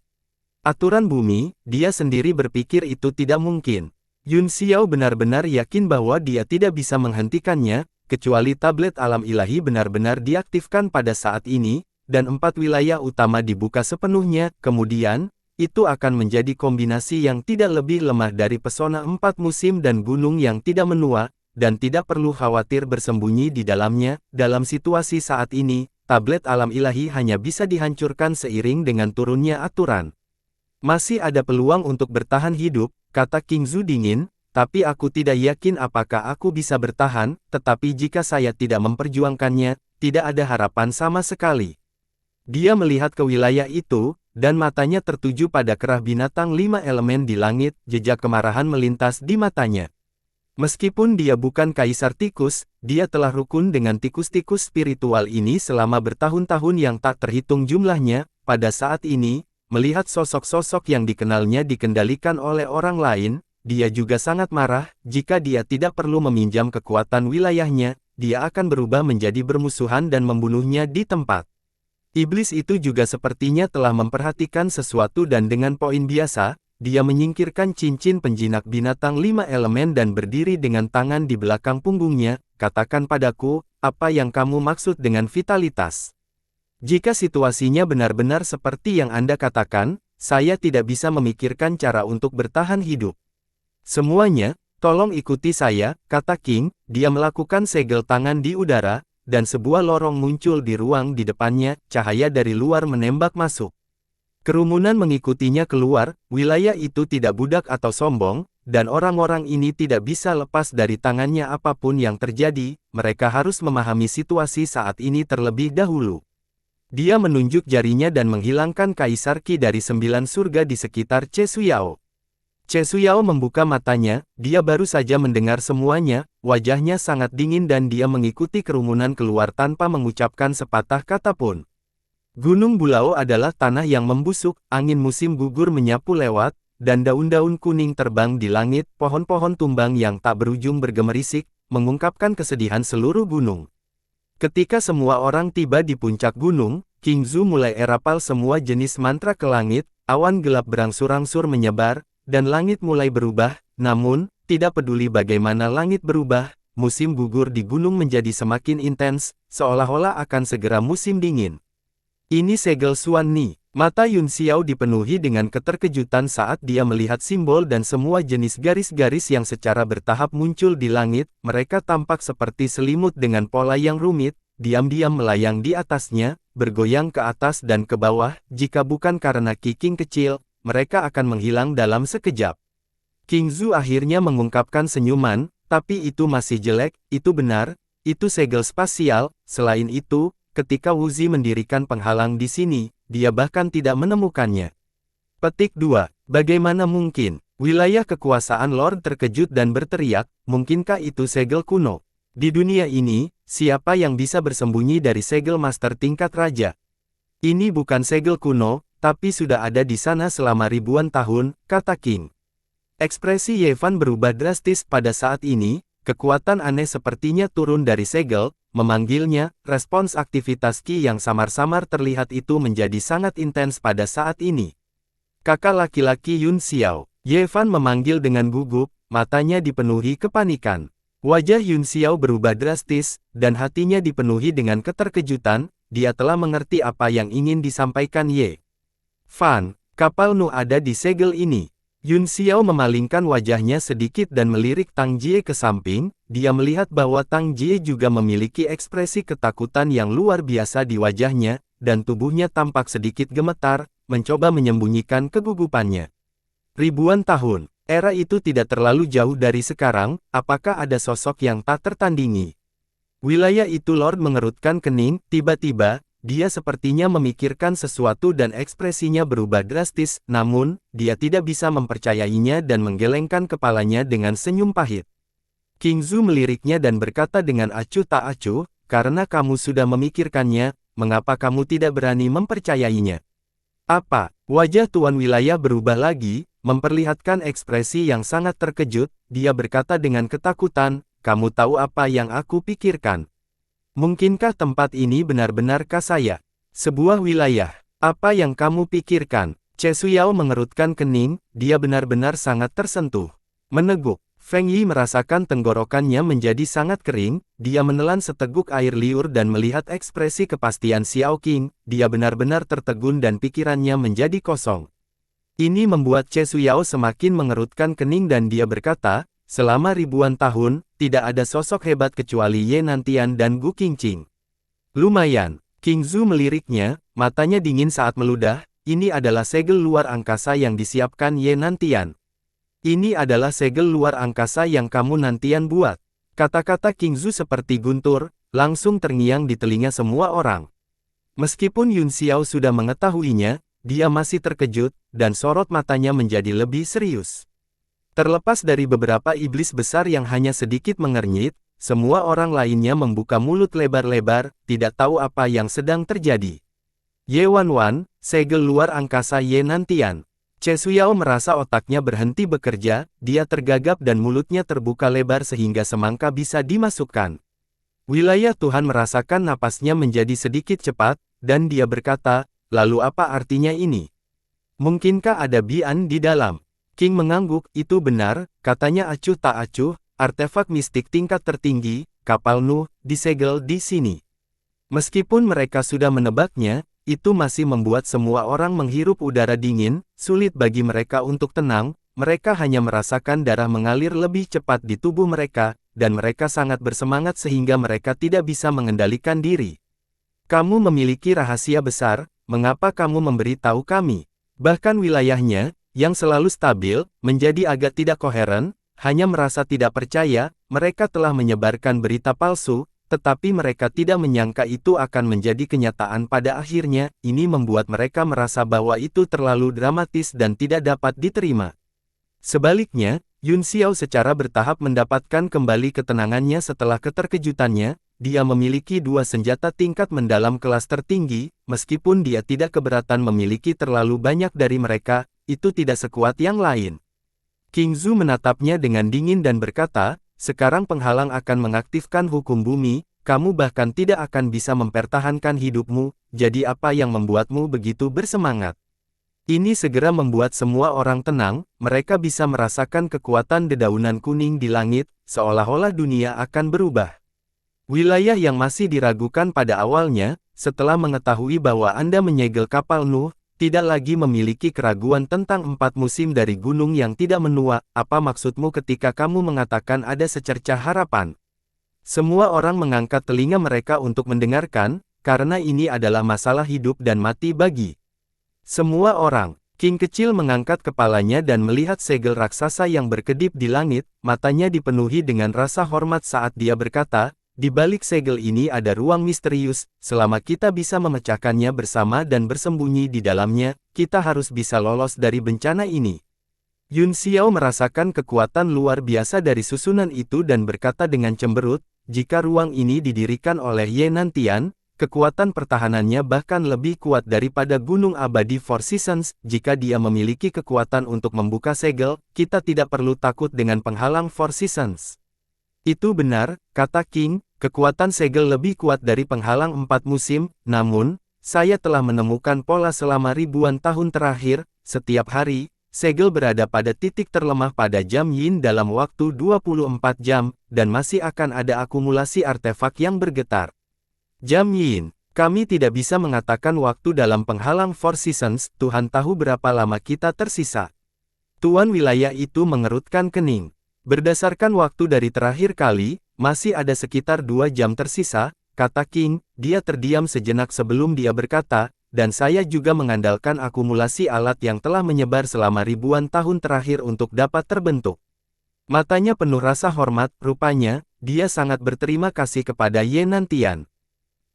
aturan bumi, dia sendiri berpikir itu tidak mungkin. Yun Xiao benar-benar yakin bahwa dia tidak bisa menghentikannya, kecuali tablet alam ilahi benar-benar diaktifkan pada saat ini, dan 4 wilayah utama dibuka sepenuhnya, kemudian, itu akan menjadi kombinasi yang tidak lebih lemah dari pesona 4 musim dan gunung yang tidak menua, dan tidak perlu khawatir bersembunyi di dalamnya. Dalam situasi saat ini, tablet alam ilahi hanya bisa dihancurkan seiring dengan turunnya aturan. Masih ada peluang untuk bertahan hidup, kata King Zhu dingin, tapi aku tidak yakin apakah aku bisa bertahan, tetapi jika saya tidak memperjuangkannya, tidak ada harapan sama sekali. Dia melihat ke wilayah itu, dan matanya tertuju pada kerah binatang 5 elemen di langit, jejak kemarahan melintas di matanya. Meskipun dia bukan kaisar tikus, dia telah rukun dengan tikus-tikus spiritual ini selama bertahun-tahun yang tak terhitung jumlahnya, pada saat ini, melihat sosok-sosok yang dikenalnya dikendalikan oleh orang lain, dia juga sangat marah, jika dia tidak perlu meminjam kekuatan wilayahnya, dia akan berubah menjadi bermusuhan dan membunuhnya di tempat. Iblis itu juga sepertinya telah memperhatikan sesuatu dan dengan poin biasa, dia menyingkirkan cincin penjinak binatang 5 elemen dan berdiri dengan tangan di belakang punggungnya, katakan padaku, apa yang kamu maksud dengan vitalitas? Jika situasinya benar-benar seperti yang Anda katakan, saya tidak bisa memikirkan cara untuk bertahan hidup. Semuanya, tolong ikuti saya, kata King, dia melakukan segel tangan di udara, dan sebuah lorong muncul di ruang di depannya, cahaya dari luar menembak masuk. Kerumunan mengikutinya keluar, wilayah itu tidak budak atau sombong, dan orang-orang ini tidak bisa lepas dari tangannya apapun yang terjadi, mereka harus memahami situasi saat ini terlebih dahulu. Dia menunjuk jarinya dan menghilangkan Kaisar Qi dari 9 surga di sekitar Che Suyao. Che Suyao membuka matanya, dia baru saja mendengar semuanya, wajahnya sangat dingin dan dia mengikuti kerumunan keluar tanpa mengucapkan sepatah kata pun. Gunung Bulao adalah tanah yang membusuk, angin musim gugur menyapu lewat, dan daun-daun kuning terbang di langit, pohon-pohon tumbang yang tak berujung bergemerisik, mengungkapkan kesedihan seluruh gunung. Ketika semua orang tiba di puncak gunung, King Zhu mulai erapal semua jenis mantra ke langit, awan gelap berangsur-angsur menyebar, dan langit mulai berubah, namun, tidak peduli bagaimana langit berubah, musim gugur di gunung menjadi semakin intens, seolah-olah akan segera musim dingin. Ini segel Xuan Ni. Mata Yun Xiao dipenuhi dengan keterkejutan saat dia melihat simbol dan semua jenis garis-garis yang secara bertahap muncul di langit, mereka tampak seperti selimut dengan pola yang rumit, diam-diam melayang di atasnya, bergoyang ke atas dan ke bawah, jika bukan karena King kecil, mereka akan menghilang dalam sekejap. King Zhu akhirnya mengungkapkan senyuman, tapi itu masih jelek, itu benar, Itu segel spasial. Selain itu, ketika Wuzi mendirikan penghalang di sini, dia bahkan tidak menemukannya. Petik 2. Bagaimana mungkin? Wilayah kekuasaan Lord terkejut dan berteriak, mungkinkah itu segel kuno? Di dunia ini, siapa yang bisa bersembunyi dari segel master tingkat raja? Ini bukan segel kuno, tapi sudah ada di sana selama ribuan tahun, kata King. Ekspresi Yevan berubah drastis pada saat ini, kekuatan aneh sepertinya turun dari segel, memanggilnya. Respons aktivitas Qi yang samar-samar terlihat itu menjadi sangat intens pada saat ini. Kakak laki-laki Yun Xiao, Yevan memanggil dengan gugup, matanya dipenuhi kepanikan. Wajah Yun Xiao berubah drastis, dan hatinya dipenuhi dengan keterkejutan. Dia telah mengerti apa yang ingin disampaikan Ye Fan. Kapal Nu ada di segel ini. Yun Xiao memalingkan wajahnya sedikit dan melirik Tang Jie ke samping. Dia melihat bahwa Tang Jie juga memiliki ekspresi ketakutan yang luar biasa di wajahnya, dan tubuhnya tampak sedikit gemetar, mencoba menyembunyikan kegugupannya. Ribuan tahun, era itu tidak terlalu jauh dari sekarang. Apakah ada sosok yang tak tertandingi? Wilayah itu, Lord mengerutkan kening. Tiba-tiba, dia sepertinya memikirkan sesuatu dan ekspresinya berubah drastis, namun, dia tidak bisa mempercayainya dan menggelengkan kepalanya dengan senyum pahit. King Zhu meliriknya dan berkata dengan acuh tak acuh, karena kamu sudah memikirkannya, mengapa kamu tidak berani mempercayainya? Apa? Wajah Tuan Wilayah berubah lagi, memperlihatkan ekspresi yang sangat terkejut. Dia berkata dengan ketakutan, kamu tahu apa yang aku pikirkan? Mungkinkah tempat ini benar-benar saya? Sebuah wilayah. Apa yang kamu pikirkan? Chesuyao mengerutkan kening, dia benar-benar sangat tersentuh. Meneguk. Feng Yi merasakan tenggorokannya menjadi sangat kering, dia menelan seteguk air liur dan melihat ekspresi kepastian Xiao Qing, dia benar-benar tertegun dan pikirannya menjadi kosong. Ini membuat Chesuyao semakin mengerutkan kening dan dia berkata, selama ribuan tahun, tidak ada sosok hebat kecuali Ye Nantian dan Gu Qingqing. Lumayan. King Zhu meliriknya, matanya dingin saat meludah. Ini adalah segel luar angkasa yang disiapkan Ye Nantian. Ini adalah segel luar angkasa yang kamu Nantian buat. Kata-kata King Zhu seperti guntur, langsung terngiang di telinga semua orang. Meskipun Yun Xiao sudah mengetahuinya, dia masih terkejut, dan sorot matanya menjadi lebih serius. Terlepas dari beberapa iblis besar yang hanya sedikit mengernyit, semua orang lainnya membuka mulut lebar-lebar, tidak tahu apa yang sedang terjadi. Ye Wanwan, segel luar angkasa Ye Nantian. Chesuyao merasa otaknya berhenti bekerja, dia tergagap dan mulutnya terbuka lebar sehingga semangka bisa dimasukkan. Wilayah Tuhan merasakan napasnya menjadi sedikit cepat, dan dia berkata, lalu apa artinya ini? Mungkinkah ada Bian di dalam? King mengangguk, itu benar, katanya acuh tak acuh, artefak mistik tingkat tertinggi, kapal Nu, disegel di sini. Meskipun mereka sudah menebaknya, itu masih membuat semua orang menghirup udara dingin, sulit bagi mereka untuk tenang, mereka hanya merasakan darah mengalir lebih cepat di tubuh mereka, dan mereka sangat bersemangat sehingga mereka tidak bisa mengendalikan diri. Kamu memiliki rahasia besar, mengapa kamu memberitahu kami? Bahkan wilayahnya, yang selalu stabil, menjadi agak tidak koheren, hanya merasa tidak percaya, mereka telah menyebarkan berita palsu, tetapi mereka tidak menyangka itu akan menjadi kenyataan pada akhirnya. Ini membuat mereka merasa bahwa itu terlalu dramatis dan tidak dapat diterima. Sebaliknya, Yun Xiao secara bertahap mendapatkan kembali ketenangannya setelah keterkejutannya. Dia memiliki dua senjata tingkat mendalam kelas tertinggi, meskipun dia tidak keberatan memiliki terlalu banyak dari mereka, itu tidak sekuat yang lain. King Zhu menatapnya dengan dingin dan berkata, sekarang penghalang akan mengaktifkan hukum bumi, kamu bahkan tidak akan bisa mempertahankan hidupmu, jadi apa yang membuatmu begitu bersemangat? Ini segera membuat semua orang tenang, mereka bisa merasakan kekuatan dedaunan kuning di langit, seolah-olah dunia akan berubah. Wilayah yang masih diragukan pada awalnya, setelah mengetahui bahwa Anda menyegel kapal Nuh, tidak lagi memiliki keraguan tentang 4 musim dari gunung yang tidak menua. Apa maksudmu ketika kamu mengatakan ada secercah harapan? Semua orang mengangkat telinga mereka untuk mendengarkan, karena ini adalah masalah hidup dan mati bagi semua orang. King kecil mengangkat kepalanya dan melihat segel raksasa yang berkedip di langit, matanya dipenuhi dengan rasa hormat saat dia berkata, Di balik segel ini ada ruang misterius, selama kita bisa memecahkannya bersama dan bersembunyi di dalamnya, kita harus bisa lolos dari bencana ini. Yun Xiao merasakan kekuatan luar biasa dari susunan itu dan berkata dengan cemberut, jika ruang ini didirikan oleh Ye Nantian, kekuatan pertahanannya bahkan lebih kuat daripada Gunung Abadi Four Seasons. Jika dia memiliki kekuatan untuk membuka segel, kita tidak perlu takut dengan penghalang Four Seasons. Itu benar, kata King, kekuatan segel lebih kuat dari penghalang 4 musim, namun, saya telah menemukan pola selama ribuan tahun terakhir, setiap hari, segel berada pada titik terlemah pada jam Yin dalam waktu 24 jam, dan masih akan ada akumulasi artefak yang bergetar. Jam Yin, kami tidak bisa mengatakan waktu dalam penghalang Four Seasons, Tuhan tahu berapa lama kita tersisa. Tuan wilayah itu mengerutkan kening. Berdasarkan waktu dari terakhir kali, masih ada sekitar 2 jam tersisa, kata King. Dia terdiam sejenak sebelum dia berkata, dan saya juga mengandalkan akumulasi alat yang telah menyebar selama ribuan tahun terakhir untuk dapat terbentuk. Matanya penuh rasa hormat, rupanya, dia sangat berterima kasih kepada Ye Nantian.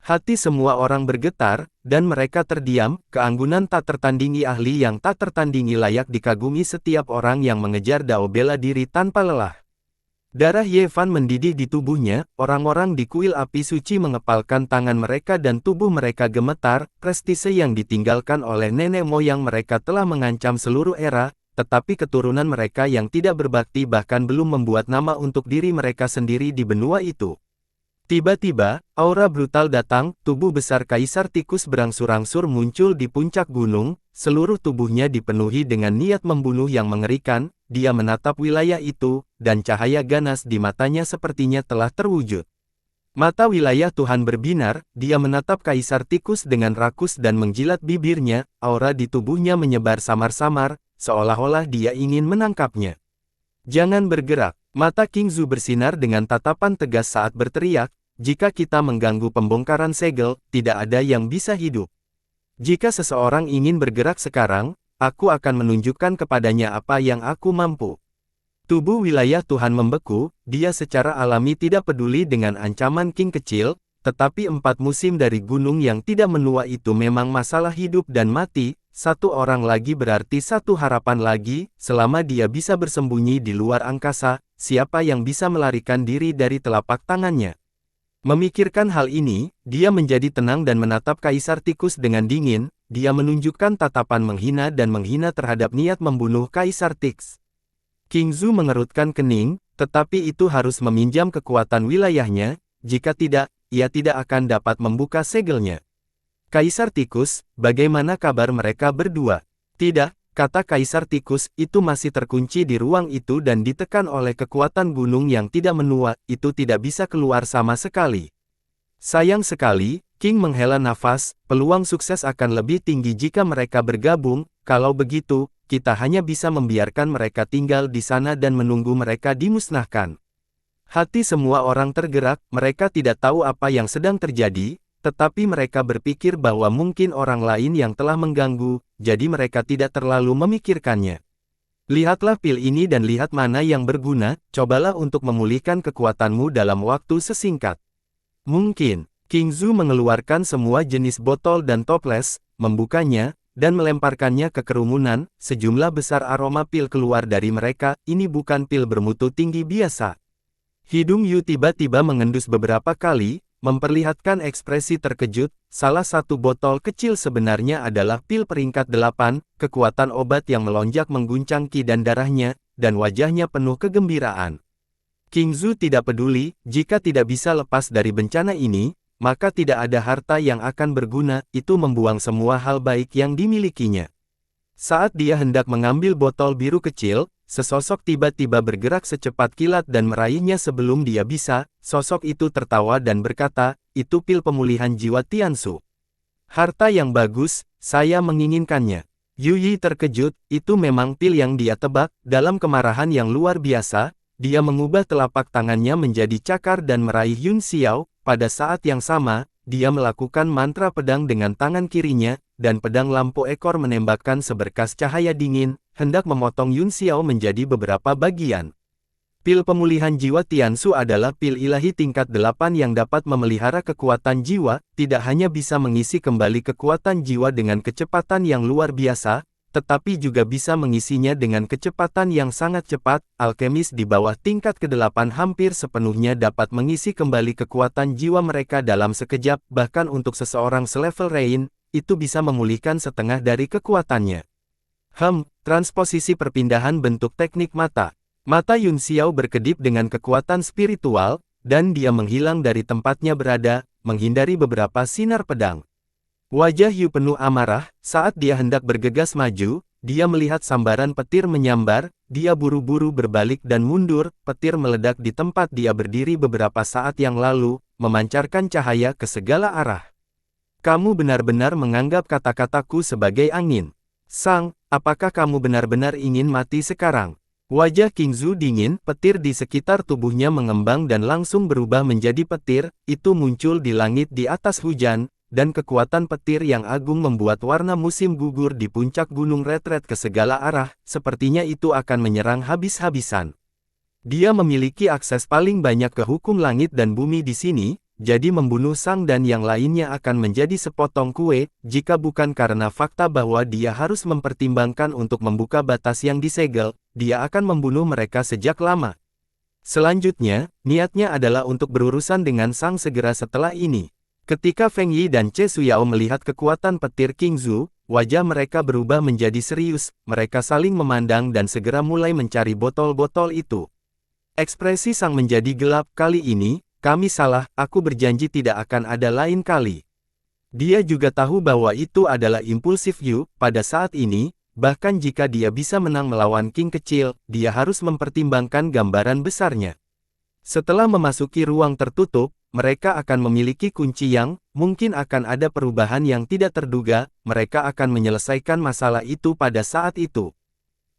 Hati semua orang bergetar, dan mereka terdiam. Keanggunan tak tertandingi, ahli yang tak tertandingi, layak dikagumi setiap orang yang mengejar dao bela diri tanpa lelah. Darah Ye Fan mendidih di tubuhnya, orang-orang di kuil api suci mengepalkan tangan mereka dan tubuh mereka gemetar. Prestise yang ditinggalkan oleh nenek moyang mereka telah mengancam seluruh era, tetapi keturunan mereka yang tidak berbakti bahkan belum membuat nama untuk diri mereka sendiri di benua itu. Tiba-tiba, aura brutal datang, tubuh besar Kaisar Tikus berangsur-angsur muncul di puncak gunung, seluruh tubuhnya dipenuhi dengan niat membunuh yang mengerikan. Dia menatap wilayah itu, dan cahaya ganas di matanya sepertinya telah terwujud. Mata wilayah Tuhan berbinar, dia menatap Kaisar Tikus dengan rakus dan menjilat bibirnya, aura di tubuhnya menyebar samar-samar, seolah-olah dia ingin menangkapnya. Jangan bergerak, mata King Zhu bersinar dengan tatapan tegas saat berteriak, jika kita mengganggu pembongkaran segel, tidak ada yang bisa hidup. Jika seseorang ingin bergerak sekarang, aku akan menunjukkan kepadanya apa yang aku mampu. Tubuh wilayah Tuhan membeku, dia secara alami tidak peduli dengan ancaman King kecil, tetapi 4 musim dari gunung yang tidak menua itu memang masalah hidup dan mati. Satu orang lagi berarti satu harapan lagi. Selama dia bisa bersembunyi di luar angkasa, siapa yang bisa melarikan diri dari telapak tangannya? Memikirkan hal ini, dia menjadi tenang dan menatap Kaisar Tikus dengan dingin. Dia menunjukkan tatapan menghina dan menghina terhadap niat membunuh Kaisar Tikus. King Zhu mengerutkan kening, tetapi itu harus meminjam kekuatan wilayahnya, jika tidak, ia tidak akan dapat membuka segelnya. Kaisar Tikus, bagaimana kabar mereka berdua? Tidak, kata Kaisar Tikus, itu masih terkunci di ruang itu dan ditekan oleh kekuatan gunung yang tidak menua, itu tidak bisa keluar sama sekali. Sayang sekali, King menghela nafas, peluang sukses akan lebih tinggi jika mereka bergabung. Kalau begitu, kita hanya bisa membiarkan mereka tinggal di sana dan menunggu mereka dimusnahkan. Hati semua orang tergerak, mereka tidak tahu apa yang sedang terjadi, tetapi mereka berpikir bahwa mungkin orang lain yang telah mengganggu, jadi mereka tidak terlalu memikirkannya. Lihatlah pil ini dan lihat mana yang berguna, cobalah untuk memulihkan kekuatanmu dalam waktu sesingkat. Mungkin. King Zhu mengeluarkan semua jenis botol dan toples, membukanya, dan melemparkannya ke kerumunan. Sejumlah besar aroma pil keluar dari mereka. Ini bukan pil bermutu tinggi biasa. Hidung Yu tiba-tiba mengendus beberapa kali, memperlihatkan ekspresi terkejut. Salah satu botol kecil sebenarnya adalah pil peringkat 8, kekuatan obat yang melonjak mengguncang ki dan darahnya, dan wajahnya penuh kegembiraan. King Zhu tidak peduli, jika tidak bisa lepas dari bencana ini, maka tidak ada harta yang akan berguna, itu membuang semua hal baik yang dimilikinya. Saat dia hendak mengambil botol biru kecil, sesosok tiba-tiba bergerak secepat kilat dan meraihnya sebelum dia bisa. Sosok itu tertawa dan berkata, itu pil pemulihan jiwa Tiansu. Harta yang bagus, saya menginginkannya. Yu Yi terkejut, itu memang pil yang dia tebak. Dalam kemarahan yang luar biasa, dia mengubah telapak tangannya menjadi cakar dan meraih Yun Xiao. Pada saat yang sama, dia melakukan mantra pedang dengan tangan kirinya, dan pedang lampu ekor menembakkan seberkas cahaya dingin, hendak memotong Yun Xiao menjadi beberapa bagian. Pil pemulihan jiwa Tiansu adalah pil ilahi tingkat 8 yang dapat memelihara kekuatan jiwa, tidak hanya bisa mengisi kembali kekuatan jiwa dengan kecepatan yang luar biasa, tetapi juga bisa mengisinya dengan kecepatan yang sangat cepat. Alkemis di bawah tingkat ke-8 hampir sepenuhnya dapat mengisi kembali kekuatan jiwa mereka dalam sekejap, bahkan untuk seseorang selevel Rain, itu bisa memulihkan setengah dari kekuatannya. Transposisi perpindahan bentuk teknik mata. Mata Yun Xiao berkedip dengan kekuatan spiritual, dan dia menghilang dari tempatnya berada, menghindari beberapa sinar pedang. Wajah Yu penuh amarah, saat dia hendak bergegas maju, dia melihat sambaran petir menyambar, dia buru-buru berbalik dan mundur, petir meledak di tempat dia berdiri beberapa saat yang lalu, memancarkan cahaya ke segala arah. Kamu benar-benar menganggap kata-kataku sebagai angin. Sang, apakah kamu benar-benar ingin mati sekarang? Wajah King Zhu dingin, petir di sekitar tubuhnya mengembang dan langsung berubah menjadi petir, itu muncul di langit di atas hujan, dan kekuatan petir yang agung membuat warna musim gugur di puncak gunung retret ke segala arah, sepertinya itu akan menyerang habis-habisan. Dia memiliki akses paling banyak ke hukum langit dan bumi di sini, jadi membunuh Sang dan yang lainnya akan menjadi sepotong kue, jika bukan karena fakta bahwa dia harus mempertimbangkan untuk membuka batas yang disegel, dia akan membunuh mereka sejak lama. Selanjutnya, niatnya adalah untuk berurusan dengan Sang segera setelah ini. Ketika Feng Yi dan Che Suyao melihat kekuatan petir King Zhu, wajah mereka berubah menjadi serius, mereka saling memandang dan segera mulai mencari botol-botol itu. Ekspresi Sang menjadi gelap. Kali ini, kami salah, aku berjanji tidak akan ada lain kali. Dia juga tahu bahwa itu adalah impulsif Yu, pada saat ini, bahkan jika dia bisa menang melawan King kecil, dia harus mempertimbangkan gambaran besarnya. Setelah memasuki ruang tertutup, mereka akan memiliki kunci yang, mungkin akan ada perubahan yang tidak terduga, mereka akan menyelesaikan masalah itu pada saat itu.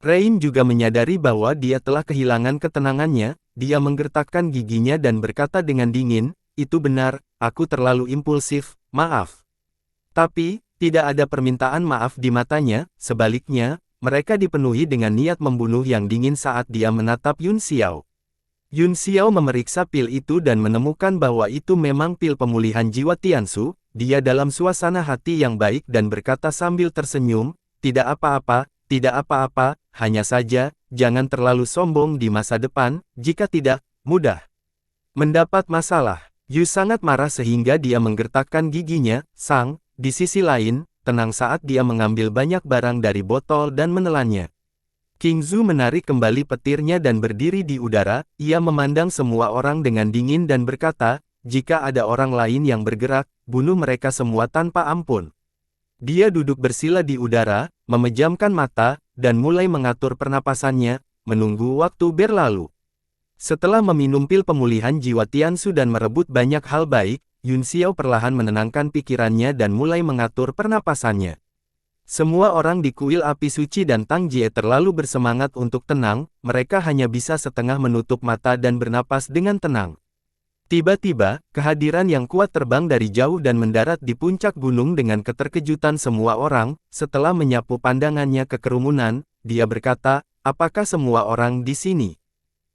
Rain juga menyadari bahwa dia telah kehilangan ketenangannya, dia menggertakkan giginya dan berkata dengan dingin, itu benar, aku terlalu impulsif, maaf. Tapi, tidak ada permintaan maaf di matanya, sebaliknya, mereka dipenuhi dengan niat membunuh yang dingin saat dia menatap Yun Xiao. Yun Xiao memeriksa pil itu dan menemukan bahwa itu memang pil pemulihan jiwa Tiansu, dia dalam suasana hati yang baik dan berkata sambil tersenyum, tidak apa-apa, hanya saja, jangan terlalu sombong di masa depan, jika tidak, mudah mendapat masalah. Yu sangat marah sehingga dia menggertakkan giginya. Sang, di sisi lain, tenang saat dia mengambil banyak barang dari botol dan menelannya. King Zhu menarik kembali petirnya dan berdiri di udara, ia memandang semua orang dengan dingin dan berkata, jika ada orang lain yang bergerak, bunuh mereka semua tanpa ampun. Dia duduk bersila di udara, memejamkan mata, dan mulai mengatur pernapasannya, menunggu waktu berlalu. Setelah meminum pil pemulihan jiwa Tiansu dan merebut banyak hal baik, Yun Xiao perlahan menenangkan pikirannya dan mulai mengatur pernapasannya. Semua orang di kuil api suci dan Tang Jie terlalu bersemangat untuk tenang, mereka hanya bisa setengah menutup mata dan bernapas dengan tenang. Tiba-tiba, kehadiran yang kuat terbang dari jauh dan mendarat di puncak gunung dengan keterkejutan semua orang. Setelah menyapu pandangannya ke kerumunan, dia berkata, apakah semua orang di sini?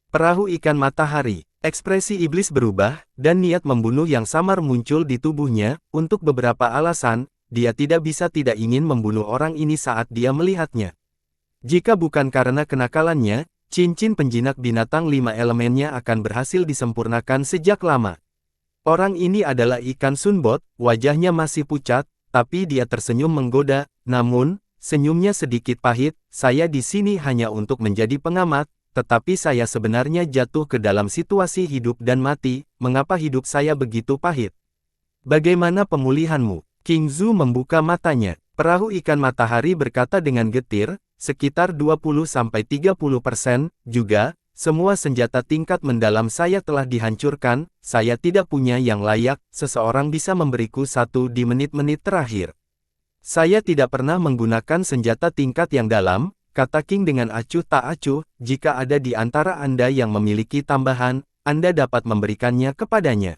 Perahu ikan matahari. Ekspresi iblis berubah, dan niat membunuh yang samar muncul di tubuhnya. Untuk beberapa alasan, dia tidak bisa tidak ingin membunuh orang ini saat dia melihatnya. Jika bukan karena kenakalannya, cincin penjinak binatang 5 elemennya akan berhasil disempurnakan sejak lama. Orang ini adalah ikan Sunbot, wajahnya masih pucat, tapi dia tersenyum menggoda, namun, senyumnya sedikit pahit, saya di sini hanya untuk menjadi pengamat, tetapi saya sebenarnya jatuh ke dalam situasi hidup dan mati, mengapa hidup saya begitu pahit? Bagaimana pemulihanmu? King Zhu membuka matanya. Perahu ikan matahari berkata dengan getir, sekitar 20-30%, juga, semua senjata tingkat mendalam saya telah dihancurkan, saya tidak punya yang layak, seseorang bisa memberiku satu di menit-menit terakhir. Saya tidak pernah menggunakan senjata tingkat yang dalam, kata King dengan acuh tak acuh, jika ada di antara Anda yang memiliki tambahan, Anda dapat memberikannya kepadanya.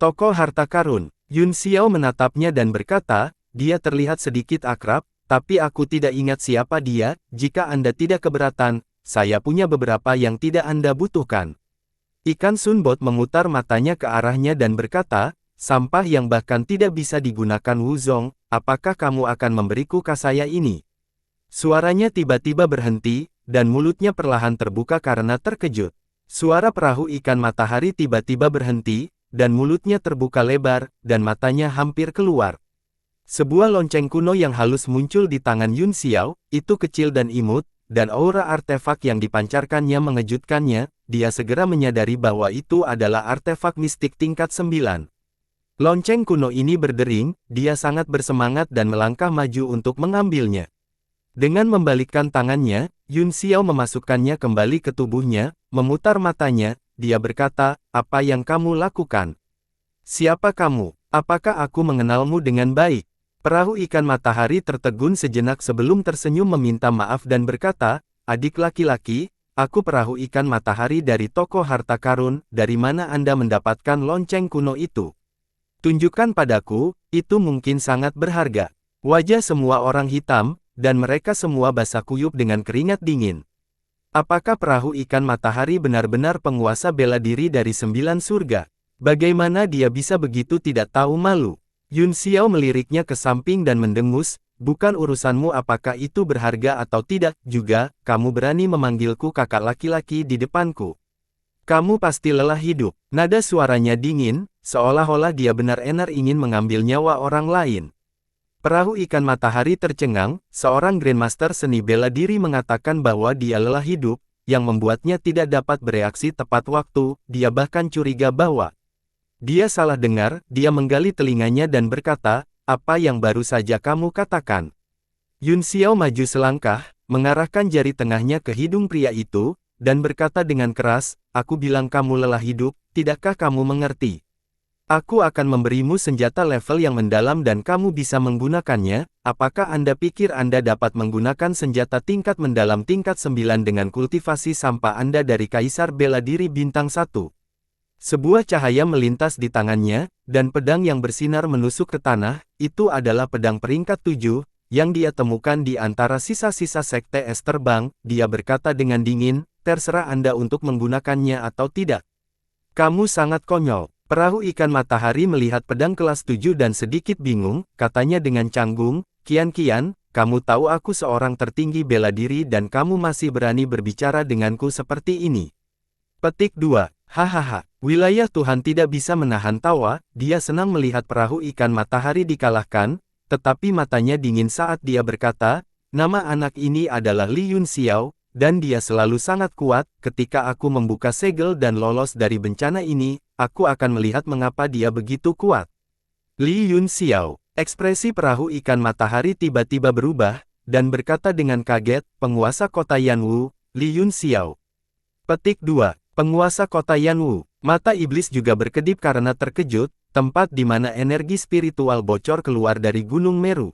Tokoh harta karun, Yun Xiao menatapnya dan berkata, dia terlihat sedikit akrab, tapi aku tidak ingat siapa dia, jika Anda tidak keberatan, saya punya beberapa yang tidak Anda butuhkan. Ikan Sunbot memutar matanya ke arahnya dan berkata, sampah yang bahkan tidak bisa digunakan Wuzong, apakah kamu akan memberiku kasaya ini? Suaranya tiba-tiba berhenti, dan mulutnya perlahan terbuka karena terkejut. Suara perahu ikan matahari tiba-tiba berhenti, dan mulutnya terbuka lebar, dan matanya hampir keluar. Sebuah lonceng kuno yang halus muncul di tangan Yun Xiao, itu kecil dan imut, dan aura artefak yang dipancarkannya mengejutkannya, dia segera menyadari bahwa itu adalah artefak mistik tingkat 9. Lonceng kuno ini berdering, dia sangat bersemangat dan melangkah maju untuk mengambilnya. Dengan membalikkan tangannya, Yun Xiao memasukkannya kembali ke tubuhnya, memutar matanya, dia berkata, apa yang kamu lakukan? Siapa kamu? Apakah aku mengenalmu dengan baik? Perahu ikan matahari tertegun sejenak sebelum tersenyum meminta maaf dan berkata, adik laki-laki, aku perahu ikan matahari dari toko harta karun, dari mana Anda mendapatkan lonceng kuno itu? Tunjukkan padaku, itu mungkin sangat berharga. Wajah semua orang hitam, dan mereka semua basah kuyup dengan keringat dingin. Apakah perahu ikan matahari benar-benar penguasa bela diri dari 9 surga? Bagaimana dia bisa begitu tidak tahu malu? Yun Xiao meliriknya ke samping dan mendengus, bukan urusanmu apakah itu berharga atau tidak, juga, kamu berani memanggilku kakak laki-laki di depanku. Kamu pasti lelah hidup. Nada suaranya dingin, seolah-olah dia benar-benar ingin mengambil nyawa orang lain. Perahu ikan matahari tercengang, seorang Grandmaster seni bela diri mengatakan bahwa dia lelah hidup, yang membuatnya tidak dapat bereaksi tepat waktu, dia bahkan curiga bahwa dia salah dengar, dia menggali telinganya dan berkata, apa yang baru saja kamu katakan? Yun Xiao maju selangkah, mengarahkan jari tengahnya ke hidung pria itu, dan berkata dengan keras, aku bilang kamu lelah hidup, tidakkah kamu mengerti? Aku akan memberimu senjata level yang mendalam dan kamu bisa menggunakannya. Apakah Anda pikir Anda dapat menggunakan senjata tingkat mendalam tingkat 9 dengan kultivasi sampah Anda dari Kaisar Bela Diri Bintang 1? Sebuah cahaya melintas di tangannya, dan pedang yang bersinar menusuk ke tanah, itu adalah pedang peringkat 7, yang dia temukan di antara sisa-sisa sekte es terbang. Dia berkata dengan dingin, terserah Anda untuk menggunakannya atau tidak. Kamu sangat konyol. Perahu ikan matahari melihat pedang kelas 7 dan sedikit bingung, katanya dengan canggung, Kian, kamu tahu aku seorang tertinggi bela diri dan kamu masih berani berbicara denganku seperti ini. Petik 2. Hahaha, wilayah Tuhan tidak bisa menahan tawa, dia senang melihat perahu ikan matahari dikalahkan, tetapi matanya dingin saat dia berkata, nama anak ini adalah Li Yun Xiao, dan dia selalu sangat kuat. Ketika aku membuka segel dan lolos dari bencana ini, aku akan melihat mengapa dia begitu kuat. Li Yun Xiao, ekspresi perahu ikan matahari tiba-tiba berubah, dan berkata dengan kaget, penguasa kota Yanwu, Li Yun Xiao. Petik 2. Penguasa kota Yanwu. Mata iblis juga berkedip karena terkejut, tempat di mana energi spiritual bocor keluar dari Gunung Meru.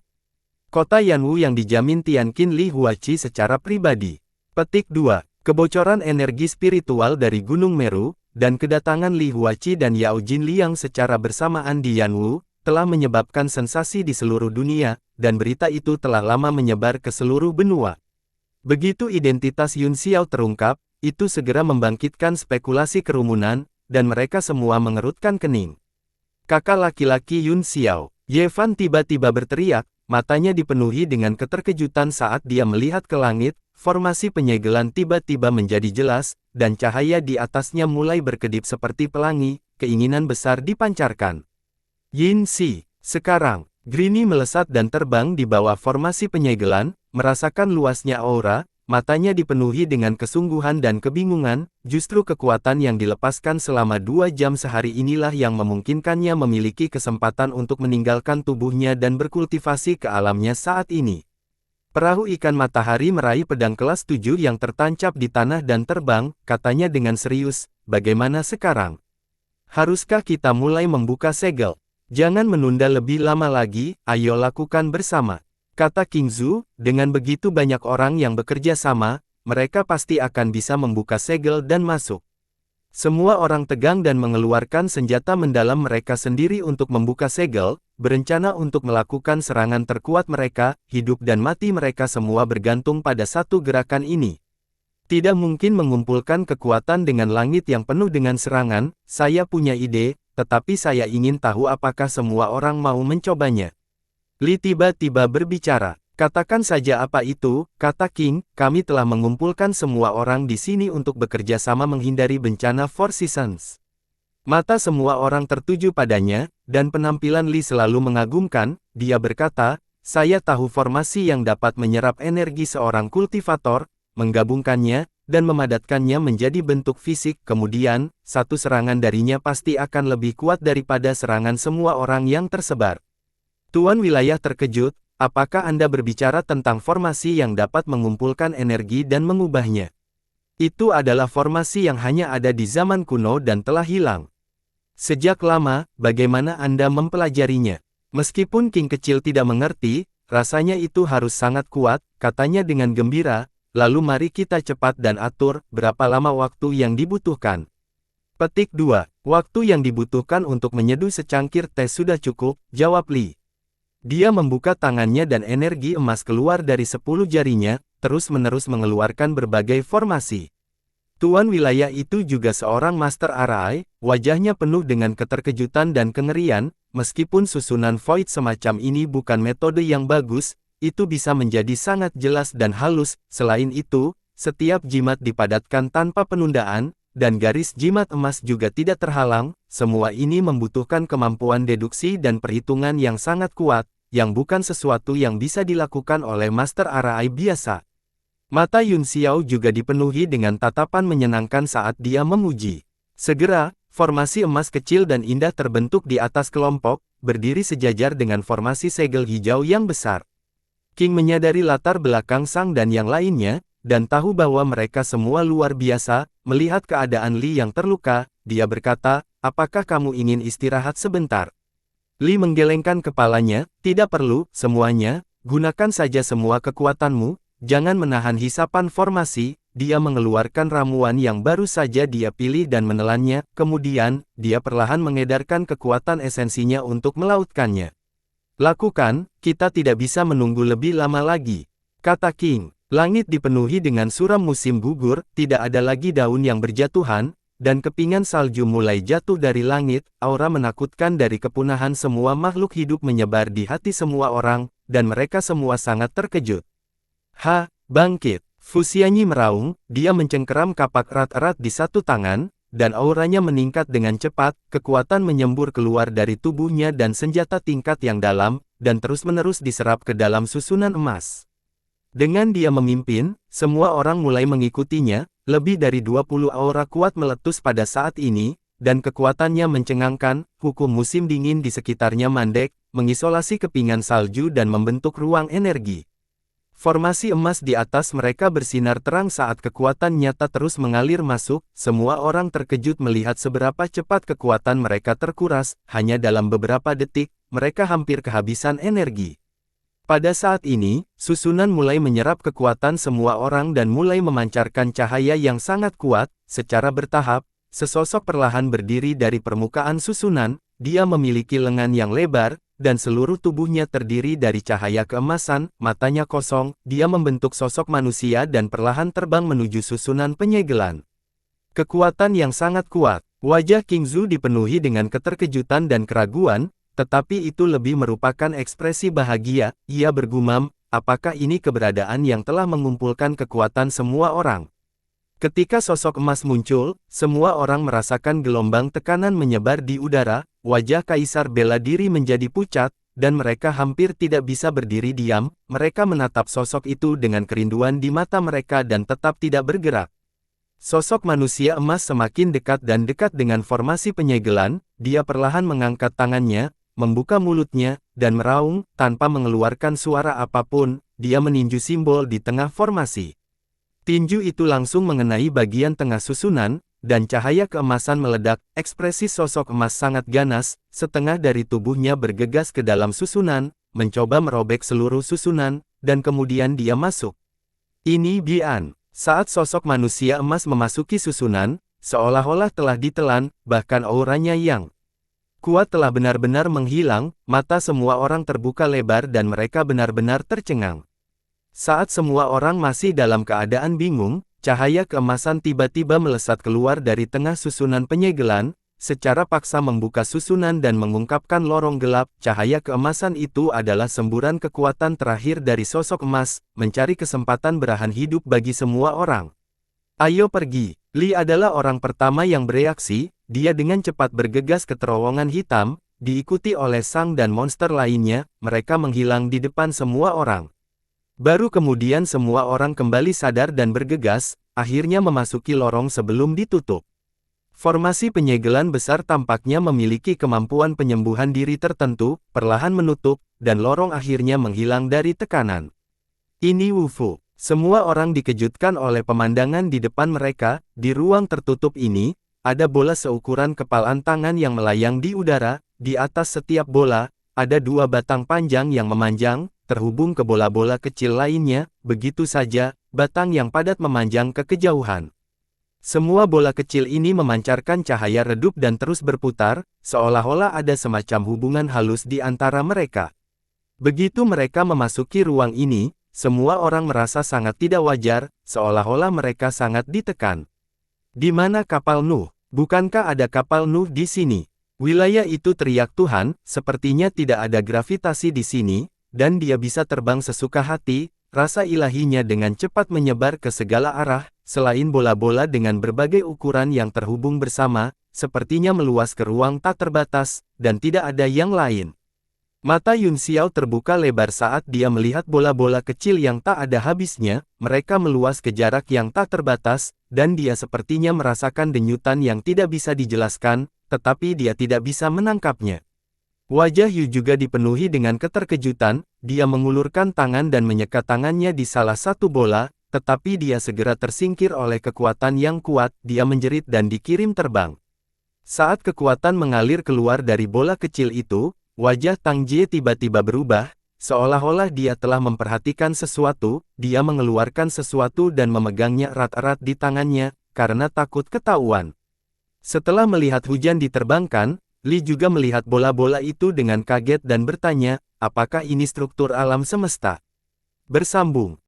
Kota Yanwu yang dijamin Tianqin Li Huaqi secara pribadi. Petik 2. Kebocoran energi spiritual dari Gunung Meru, dan kedatangan Li Huaqi dan Yao Jinliang secara bersamaan di Yanwu, telah menyebabkan sensasi di seluruh dunia, dan berita itu telah lama menyebar ke seluruh benua. Begitu identitas Yun Xiao terungkap, itu segera membangkitkan spekulasi kerumunan, dan mereka semua mengerutkan kening. Kakak laki-laki Yun Xiao, Ye Fan tiba-tiba berteriak, matanya dipenuhi dengan keterkejutan saat dia melihat ke langit. Formasi penyegelan tiba-tiba menjadi jelas, dan cahaya di atasnya mulai berkedip seperti pelangi, keinginan besar dipancarkan. Yin Si, sekarang, Grini melesat dan terbang di bawah formasi penyegelan, merasakan luasnya aura, matanya dipenuhi dengan kesungguhan dan kebingungan, justru kekuatan yang dilepaskan selama 2 jam sehari inilah yang memungkinkannya memiliki kesempatan untuk meninggalkan tubuhnya dan berkultivasi ke alamnya saat ini. Perahu ikan matahari meraih pedang kelas 7 yang tertancap di tanah dan terbang, katanya dengan serius, bagaimana sekarang? Haruskah kita mulai membuka segel? Jangan menunda lebih lama lagi, ayo lakukan bersama. Kata King Zhu, dengan begitu banyak orang yang bekerja sama, mereka pasti akan bisa membuka segel dan masuk. Semua orang tegang dan mengeluarkan senjata mendalam mereka sendiri untuk membuka segel, berencana untuk melakukan serangan terkuat mereka, hidup dan mati mereka semua bergantung pada satu gerakan ini. Tidak mungkin mengumpulkan kekuatan dengan langit yang penuh dengan serangan. Saya punya ide, tetapi saya ingin tahu apakah semua orang mau mencobanya. Li tiba-tiba berbicara. Katakan saja apa itu, kata King, kami telah mengumpulkan semua orang di sini untuk bekerja sama menghindari bencana Four Seasons. Mata semua orang tertuju padanya, dan penampilan Li selalu mengagumkan. Dia berkata, saya tahu formasi yang dapat menyerap energi seorang kultivator, menggabungkannya, dan memadatkannya menjadi bentuk fisik. Kemudian, satu serangan darinya pasti akan lebih kuat daripada serangan semua orang yang tersebar. Tuan wilayah terkejut, apakah Anda berbicara tentang formasi yang dapat mengumpulkan energi dan mengubahnya? Itu adalah formasi yang hanya ada di zaman kuno dan telah hilang. Sejak lama, bagaimana Anda mempelajarinya? Meskipun King kecil tidak mengerti, rasanya itu harus sangat kuat, katanya dengan gembira. Lalu mari kita cepat dan atur, berapa lama waktu yang dibutuhkan. Petik 2. Waktu yang dibutuhkan untuk menyeduh secangkir teh sudah cukup, jawab Li. Dia membuka tangannya dan energi emas keluar dari 10 jarinya, terus-menerus mengeluarkan berbagai formasi. Tuan wilayah itu juga seorang master arai, wajahnya penuh dengan keterkejutan dan kengerian, meskipun susunan void semacam ini bukan metode yang bagus, itu bisa menjadi sangat jelas dan halus. Selain itu, setiap jimat dipadatkan tanpa penundaan, dan garis jimat emas juga tidak terhalang. Semua ini membutuhkan kemampuan deduksi dan perhitungan yang sangat kuat, yang bukan sesuatu yang bisa dilakukan oleh master arai biasa. Mata Yun Xiao juga dipenuhi dengan tatapan menyenangkan saat dia memuji. Segera, formasi emas kecil dan indah terbentuk di atas kelompok, berdiri sejajar dengan formasi segel hijau yang besar. King menyadari latar belakang Sang dan yang lainnya, dan tahu bahwa mereka semua luar biasa. Melihat keadaan Li yang terluka, dia berkata, apakah kamu ingin istirahat sebentar? Li menggelengkan kepalanya, tidak perlu, semuanya, gunakan saja semua kekuatanmu, jangan menahan hisapan formasi. Dia mengeluarkan ramuan yang baru saja dia pilih dan menelannya, kemudian, dia perlahan mengedarkan kekuatan esensinya untuk melautkannya. Lakukan, kita tidak bisa menunggu lebih lama lagi, kata King. Langit dipenuhi dengan suram musim gugur, tidak ada lagi daun yang berjatuhan, dan kepingan salju mulai jatuh dari langit. Aura menakutkan dari kepunahan semua makhluk hidup menyebar di hati semua orang, dan mereka semua sangat terkejut. Bangkit! Fuxianyi meraung, dia mencengkeram kapak erat-erat di satu tangan, dan auranya meningkat dengan cepat, kekuatan menyembur keluar dari tubuhnya dan senjata tingkat yang dalam, dan terus-menerus diserap ke dalam susunan emas. Dengan dia memimpin, semua orang mulai mengikutinya, lebih dari 20 aura kuat meletus pada saat ini, dan kekuatannya mencengangkan. Hukum musim dingin di sekitarnya mandek, mengisolasi kepingan salju dan membentuk ruang energi. Formasi emas di atas mereka bersinar terang saat kekuatan nyata terus mengalir masuk. Semua orang terkejut melihat seberapa cepat kekuatan mereka terkuras. Hanya dalam beberapa detik, mereka hampir kehabisan energi. Pada saat ini, susunan mulai menyerap kekuatan semua orang dan mulai memancarkan cahaya yang sangat kuat. Secara bertahap, sesosok perlahan berdiri dari permukaan susunan. Dia memiliki lengan yang lebar, dan seluruh tubuhnya terdiri dari cahaya keemasan. Matanya kosong, dia membentuk sosok manusia dan perlahan terbang menuju susunan penyegelan. Kekuatan yang sangat kuat. Wajah King Zhu dipenuhi dengan keterkejutan dan keraguan, tetapi itu lebih merupakan ekspresi bahagia. Ia bergumam, apakah ini keberadaan yang telah mengumpulkan kekuatan semua orang? Ketika sosok emas muncul, semua orang merasakan gelombang tekanan menyebar di udara. Wajah Kaisar bela diri menjadi pucat, dan mereka hampir tidak bisa berdiri diam. Mereka menatap sosok itu dengan kerinduan di mata mereka dan tetap tidak bergerak. Sosok manusia emas semakin dekat dan dekat dengan formasi penyegelan. Dia perlahan mengangkat tangannya, membuka mulutnya, dan meraung, tanpa mengeluarkan suara apapun. Dia meninju simbol di tengah formasi. Tinju itu langsung mengenai bagian tengah susunan, dan cahaya keemasan meledak. Ekspresi sosok emas sangat ganas, setengah dari tubuhnya bergegas ke dalam susunan, mencoba merobek seluruh susunan, dan kemudian dia masuk. Ini Bian. Saat sosok manusia emas memasuki susunan, seolah-olah telah ditelan, bahkan auranya yang kuat telah benar-benar menghilang. Mata semua orang terbuka lebar dan mereka benar-benar tercengang. Saat semua orang masih dalam keadaan bingung, cahaya keemasan tiba-tiba melesat keluar dari tengah susunan penyegelan, secara paksa membuka susunan dan mengungkapkan lorong gelap. Cahaya keemasan itu adalah semburan kekuatan terakhir dari sosok emas, mencari kesempatan berahan hidup bagi semua orang. Ayo pergi. Li adalah orang pertama yang bereaksi, dia dengan cepat bergegas ke terowongan hitam, diikuti oleh Sang dan monster lainnya, mereka menghilang di depan semua orang. Baru kemudian semua orang kembali sadar dan bergegas, akhirnya memasuki lorong sebelum ditutup. Formasi penyegelan besar tampaknya memiliki kemampuan penyembuhan diri tertentu, perlahan menutup, dan lorong akhirnya menghilang dari tekanan. Ini Wufu. Semua orang dikejutkan oleh pemandangan di depan mereka. Di ruang tertutup ini, ada bola seukuran kepalan tangan yang melayang di udara. Di atas setiap bola, ada 2 batang panjang yang memanjang, terhubung ke bola-bola kecil lainnya. Begitu saja, batang yang padat memanjang ke kejauhan. Semua bola kecil ini memancarkan cahaya redup dan terus berputar, seolah-olah ada semacam hubungan halus di antara mereka. Begitu mereka memasuki ruang ini, semua orang merasa sangat tidak wajar, seolah-olah mereka sangat ditekan. Di mana kapal Nuh? Bukankah ada kapal Nuh di sini? Wilayah itu, teriak Tuhan, sepertinya tidak ada gravitasi di sini, dan dia bisa terbang sesuka hati. Rasa ilahinya dengan cepat menyebar ke segala arah, selain bola-bola dengan berbagai ukuran yang terhubung bersama, sepertinya meluas ke ruang tak terbatas, dan tidak ada yang lain. Mata Yun Xiao terbuka lebar saat dia melihat bola-bola kecil yang tak ada habisnya, mereka meluas ke jarak yang tak terbatas, dan dia sepertinya merasakan denyutan yang tidak bisa dijelaskan, tetapi dia tidak bisa menangkapnya. Wajah Yu juga dipenuhi dengan keterkejutan, dia mengulurkan tangan dan menyekat tangannya di salah satu bola, tetapi dia segera tersingkir oleh kekuatan yang kuat, dia menjerit dan dikirim terbang. Saat kekuatan mengalir keluar dari bola kecil itu, wajah Tang Jie tiba-tiba berubah, seolah-olah dia telah memperhatikan sesuatu. Dia mengeluarkan sesuatu dan memegangnya erat-erat di tangannya, karena takut ketahuan. Setelah melihat hujan diterbangkan, Li juga melihat bola-bola itu dengan kaget dan bertanya, apakah ini struktur alam semesta? Bersambung.